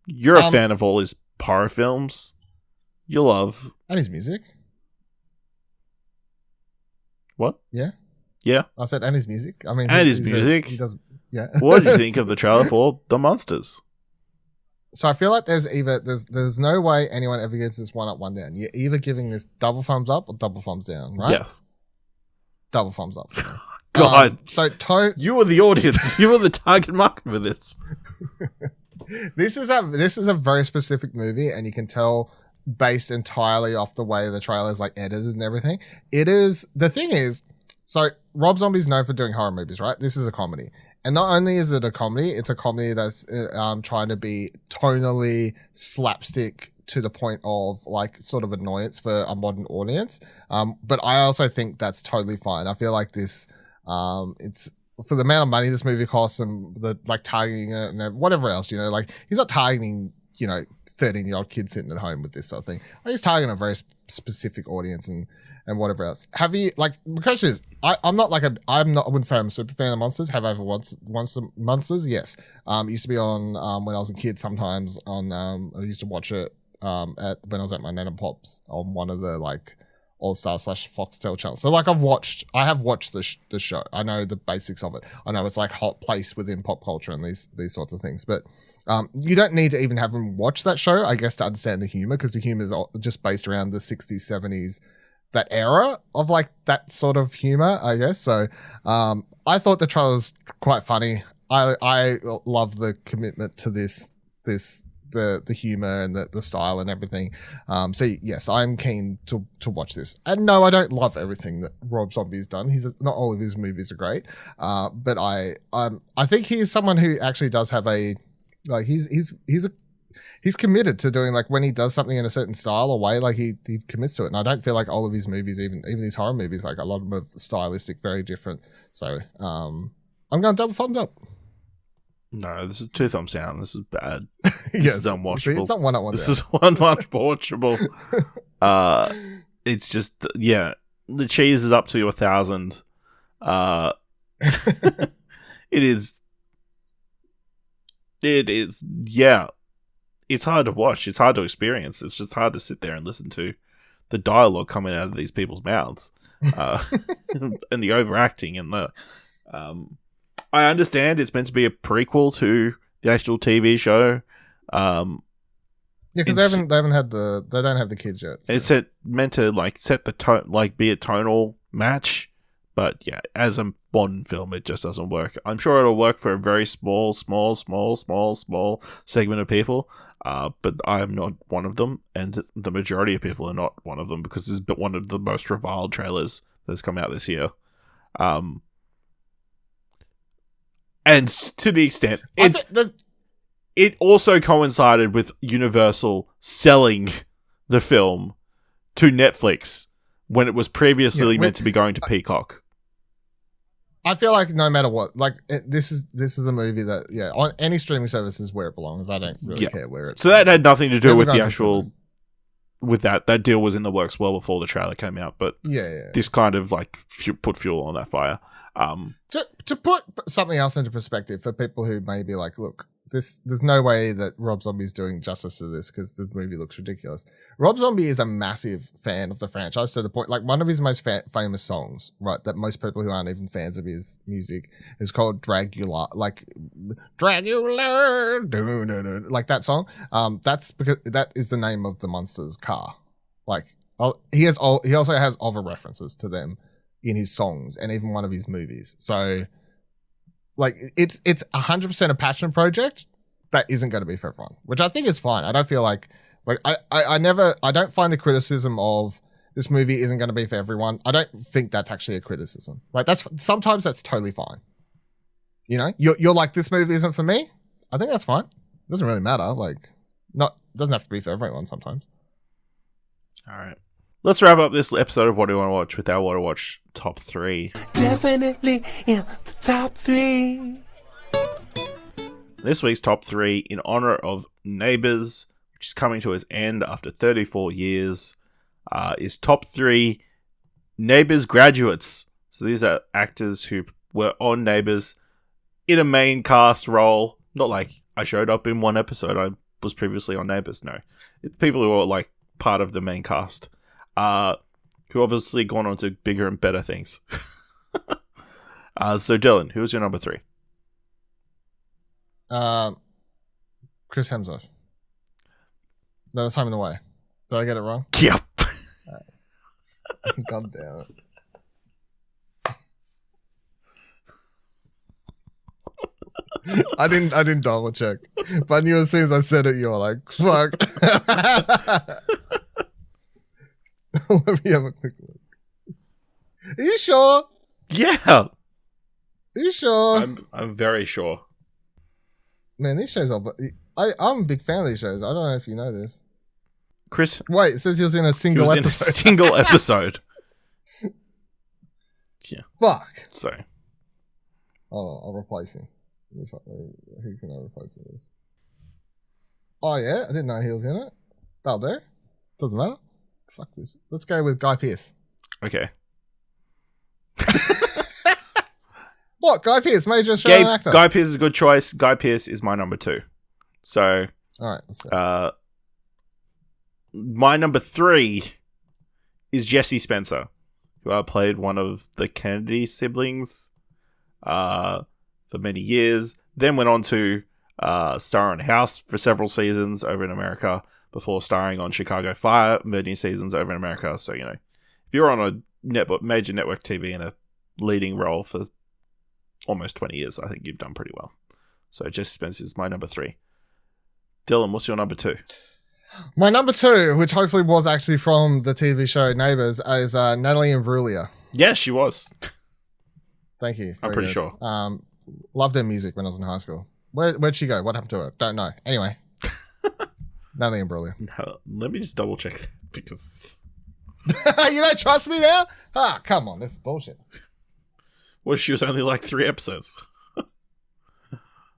You're a fan of all his horror films. You love... And his music. What? Yeah. Yeah. I said, and his music. I mean, and his music. He does. Yeah. What did you think of the trailer for The Monsters? So I feel like there's no way anyone ever gives this one up, one down. You're either giving this double thumbs up or double thumbs down, right? Yes. Double thumbs up. God. You were the audience. You were the target market for this. This is a very specific movie, and you can tell based entirely off the way the trailer is like edited and everything. It is, the thing is, so Rob Zombie's known for doing horror movies, right? This is a comedy. And not only is it a comedy, it's a comedy that's trying to be tonally slapstick to the point of like sort of annoyance for a modern audience. But I also think that's totally fine. I feel like this, it's for the amount of money this movie costs and the like targeting it and whatever else, you know, like he's not targeting, 13-year-old kids sitting at home with this sort of thing. He's targeting a very specific audience and whatever else. Have you, like, the question is, I wouldn't say I'm a super fan of Monsters. Have I ever watched Monsters? Yes. Used to be on, when I was a kid sometimes on, I used to watch it, when I was at my nan and pop's on one of the, like, All-Star / Foxtel channels. So, like, I have watched the show. I know the basics of it. I know it's, like, hot place within pop culture and these sorts of things. But you don't need to even have them watch that show, I guess, to understand the humor, because the humor is just based around the 60s, 70s, that era of like that sort of humor, I guess. So I thought the trailer was quite funny. I love the commitment to the humor and the style and everything. So yes, I'm keen to watch this. And no, I don't love everything that Rob Zombie's done. Not all of his movies are great. But I think he is someone who actually does have a, like, he's committed to doing, like, when he does something in a certain style or way, like he commits to it. And I don't feel like all of his movies, even these horror movies, like a lot of them are stylistic, very different. So I'm going double thumbs up. No, this is 2 thumbs down. This is bad. This Yes. is unwatchable. See, it's not one up, one This down. is unwatchable. It's just, yeah, the cheese is up to 1,000. It is, yeah. It's hard to watch. It's hard to experience. It's just hard to sit there and listen to the dialogue coming out of these people's mouths, and the overacting and the. I understand it's meant to be a prequel to the actual TV show. Yeah, because they don't have the kids yet. So. It's meant to like set the tone, like be a tonal match. But yeah, as a modern film, it just doesn't work. I'm sure it'll work for a very small segment of people. But I am not one of them, and the majority of people are not one of them, because this is one of the most reviled trailers that's come out this year. And to the extent, it also coincided with Universal selling the film to Netflix when it was previously meant to be going to Peacock. I feel like no matter what, like this is a movie that, yeah, on any streaming service is where it belongs. I don't really care where it. So that had nothing to do with the actual. With that deal was in the works well before the trailer came out, but this kind of like put fuel on that fire. To put something else into perspective for people who may be like, look, there's no way that Rob Zombie's doing justice to this because the movie looks ridiculous. Rob Zombie is a massive fan of the franchise to the point, like one of his most famous songs, right, that most people who aren't even fans of his music is called Dragula, like Dragula, like that song. That's because that is the name of the monster's car. Like he also has other references to them in his songs and even one of his movies. So like it's 100% a passion project that isn't going to be for everyone, which I think is fine. I don't feel like I don't find the criticism of this movie isn't going to be for everyone. I don't think that's actually a criticism. Like sometimes that's totally fine. You know, you're like, this movie isn't for me. I think that's fine. It doesn't really matter. Like doesn't have to be for everyone sometimes. All right. Let's wrap up this episode of What Do You Want to Watch with our What to Watch top 3. Definitely in the top 3. This week's top 3, in honor of Neighbours, which is coming to its end after 34 years, is top 3 Neighbours graduates. So these are actors who were on Neighbours in a main cast role. Not like I showed up in one episode, I was previously on Neighbours. No. It's people who are like part of the main cast. Who obviously gone on to bigger and better things. So Dylan, who's your number 3? Chris Hemsworth. No, Time in the Way. Did I get it wrong? Yep. God damn it. I didn't double check. But I knew as soon as I said it, you were like, fuck. Let me have a quick look. Are you sure? Yeah. Are you sure? I'm very sure. Man, these shows are... I'm a big fan of these shows. I don't know if you know this. Chris... Wait, it says he was in a single episode. In a single episode. Yeah. Fuck. So. Oh, I'll replace him. Who can I replace him with? Oh, yeah? I didn't know he was in it. That'll do. Doesn't matter. Fuck this. Let's go with Guy Pearce. Okay. What? Guy Pearce, major Australian actor. Guy Pearce is a good choice. Guy Pearce is my number 2. So, all right. Let's go. My number 3 is Jesse Spencer, who played one of the Kennedy siblings for many years. Then went on to star on House for several seasons over in America before starring on Chicago Fire many seasons over in America. So, you know, if you're on a major network TV in a leading role for almost 20 years, I think you've done pretty well. So Jesse Spencer is my number 3. Dylan, what's your number 2? My number 2, which hopefully was actually from the TV show Neighbours, is Natalie Imbruglia. Yes, she was. Thank you. I'm pretty sure. Loved her music when I was in high school. Where'd she go? What happened to her? Don't know. Anyway. Natalie Imbruglia. No, let me just double check that because... You don't trust me now? Ah, come on. This is bullshit. Well, she was only like 3 episodes.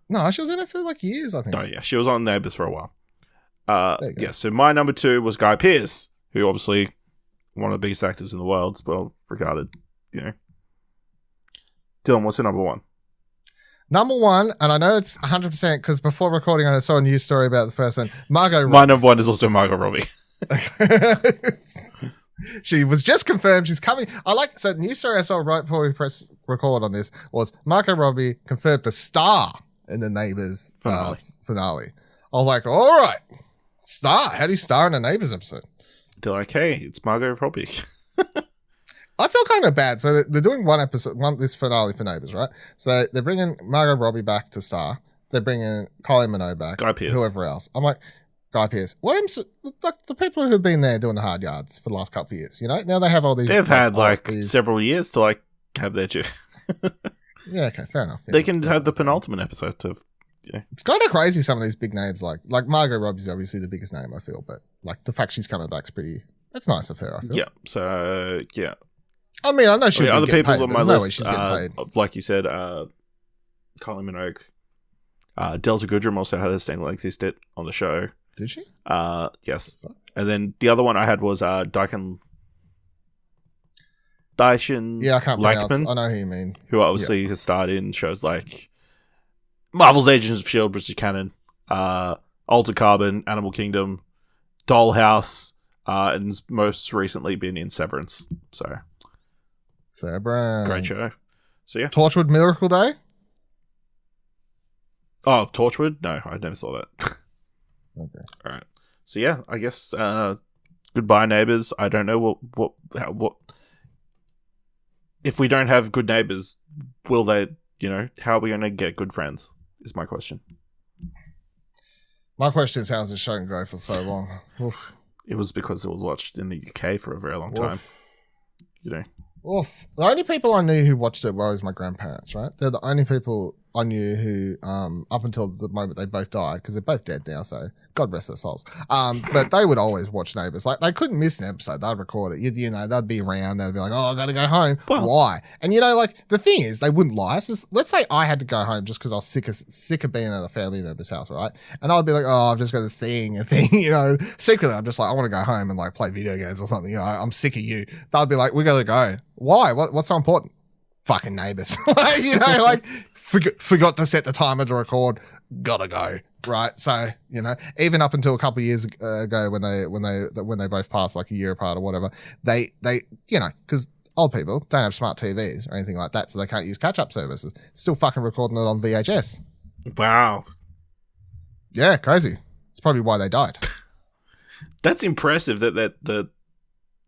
No, she was in it for like years, I think. Oh, yeah. She was on Neighbours for a while. Yeah, so my number 2 was Guy Pearce, who obviously one of the biggest actors in the world, well regarded, you know. Dylan, what's your number 1? Number 1, and I know it's 100% because before recording I saw a news story about this person, Margot Robbie. My number 1 is also Margot Robbie. She was just confirmed she's coming. So the news story I saw right before we press record on this was Margot Robbie confirmed to star in the Neighbours finale. I was like, all right, star. How do you star in a Neighbours episode? They're like, hey, it's Margot Robbie. I feel kind of bad. So they're doing this finale for Neighbours, right? So they're bringing Margot Robbie back to star. They're bringing Kylie Minogue back. Guy Pearce. Whoever else. I'm like, Guy Pearce. What like the people who've been there doing the hard yards for the last couple of years, you know? Now they have all these. They've had several years to like have their due. Yeah, okay, fair enough. They can have the penultimate episode to. Yeah. It's kind of crazy. Some of these big names, like Margot Robbie's obviously the biggest name, I feel, but like the fact she's coming back's pretty. That's nice of her. I feel. Yeah. So yeah. I mean, I know she's other people on my list, she's getting paid. like you said, Kylie Minogue, Delta Goodrum also had a stand like this did on the show. Did she? Yes. And then the other one I had was Daishin. Yeah, I can't pronounce. Lackman, I know who you mean. Who obviously has starred in shows like Marvel's Agents of S.H.I.E.L.D., British Canon, Altered Carbon, Animal Kingdom, Dollhouse, and most recently been in Severance. So, Severance. great show. So, yeah. Torchwood Miracle Day? Oh, Torchwood? No, I never saw that. Okay. All right. So, yeah, I guess goodbye, Neighbours. I don't know what if we don't have good neighbours, will they, how are we going to get good friends is my question. My question is, how's this show go for so long? Oof. It was because it was watched in the UK for a very long time. Oof. The only people I knew who watched it was my grandparents, right? They're the only people I knew who, up until the moment they both died, because they're both dead now, so God rest their souls. But they would always watch Neighbours. Like, they couldn't miss an episode. They'd record it. They'd be around. They'd be like, oh, I got to go home. Well, why? And, the thing is, they wouldn't lie. So let's say I had to go home just because I was sick of being at a family member's house, right? And I'd be like, oh, I've just got this thing. Secretly, I'm just like, I want to go home and, like, play video games or something. I'm sick of you. They'd be like, we got to go. Why? What's so important? Fucking Neighbours. Forgot to set the timer to record. Gotta go. Right. So, even up until a couple of years ago when they both passed, like a year apart or whatever, they because old people don't have smart TVs or anything like that, so they can't use catch-up services. Still fucking recording it on VHS. Wow. Yeah, crazy. It's probably why they died. That's impressive that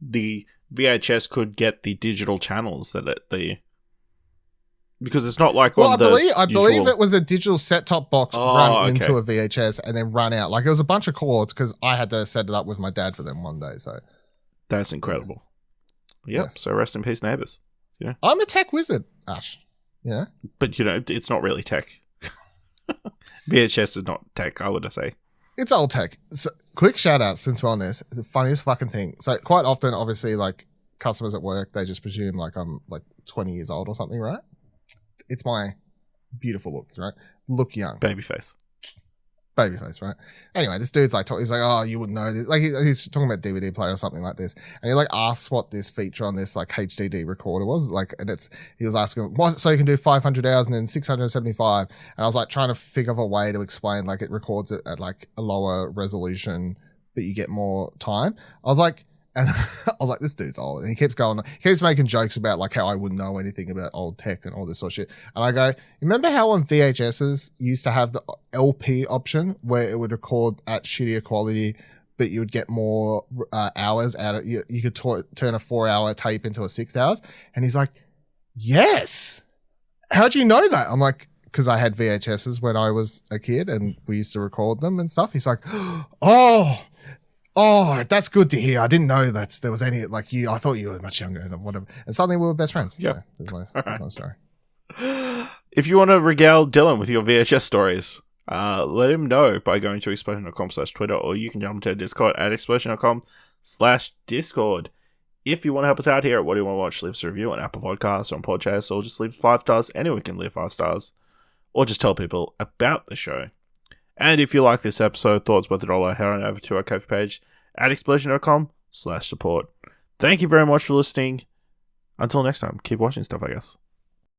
the VHS could get the digital channels because it's not like I believe it was a digital set-top box run into a VHS and then run out. Like, it was a bunch of cords because I had to set it up with my dad for them one day. So that's incredible. Yep. Yes. So rest in peace, Neighbours. I'm a tech wizard, Ash. Yeah. But it's not really tech. VHS is not tech, I would say. It's old tech. So, quick shout out since we're on this. The funniest fucking thing. So quite often, obviously, like customers at work, they just presume like I'm like 20 years old or something, right? It's my beautiful look, right? Look young. Babyface, right? Anyway, this dude's like, he's like, oh, you wouldn't know this. Like, he's talking about DVD player or something like this. And he like asks what this feature on this like HDD recorder was. Like, and he was asking, was it so you can do 500 hours and then 675? And I was like trying to figure of a way to explain, like, it records it at like a lower resolution, but you get more time. And I was like, this dude's old. And he keeps making jokes about like how I wouldn't know anything about old tech and all this sort of shit. And I go, remember how on VHSs used to have the LP option where it would record at shittier quality, but you would get more hours out of you could turn a 4-hour tape into a 6 hours? And he's like, yes. How'd you know that? I'm like, because I had VHSs when I was a kid and we used to record them and stuff. He's like, oh, that's good to hear. I didn't know that there was any, like, you, I thought you were much younger and whatever. And suddenly we were best friends. Yep. So that's my story. If you want to regale Dylan with your VHS stories, let him know by going to explosion.com/Twitter, or you can jump to Discord at explosion.com/Discord. If you want to help us out here at What Do You Want to Watch, leave us a review on Apple Podcasts or on Podcasts, or just leave 5 stars. Anyone can leave 5 stars. Or just tell people about the show. And if you like this episode, thoughts worth $1, head on over to our Ko-fi page at explosion.com/support. Thank you very much for listening. Until next time, keep watching stuff, I guess.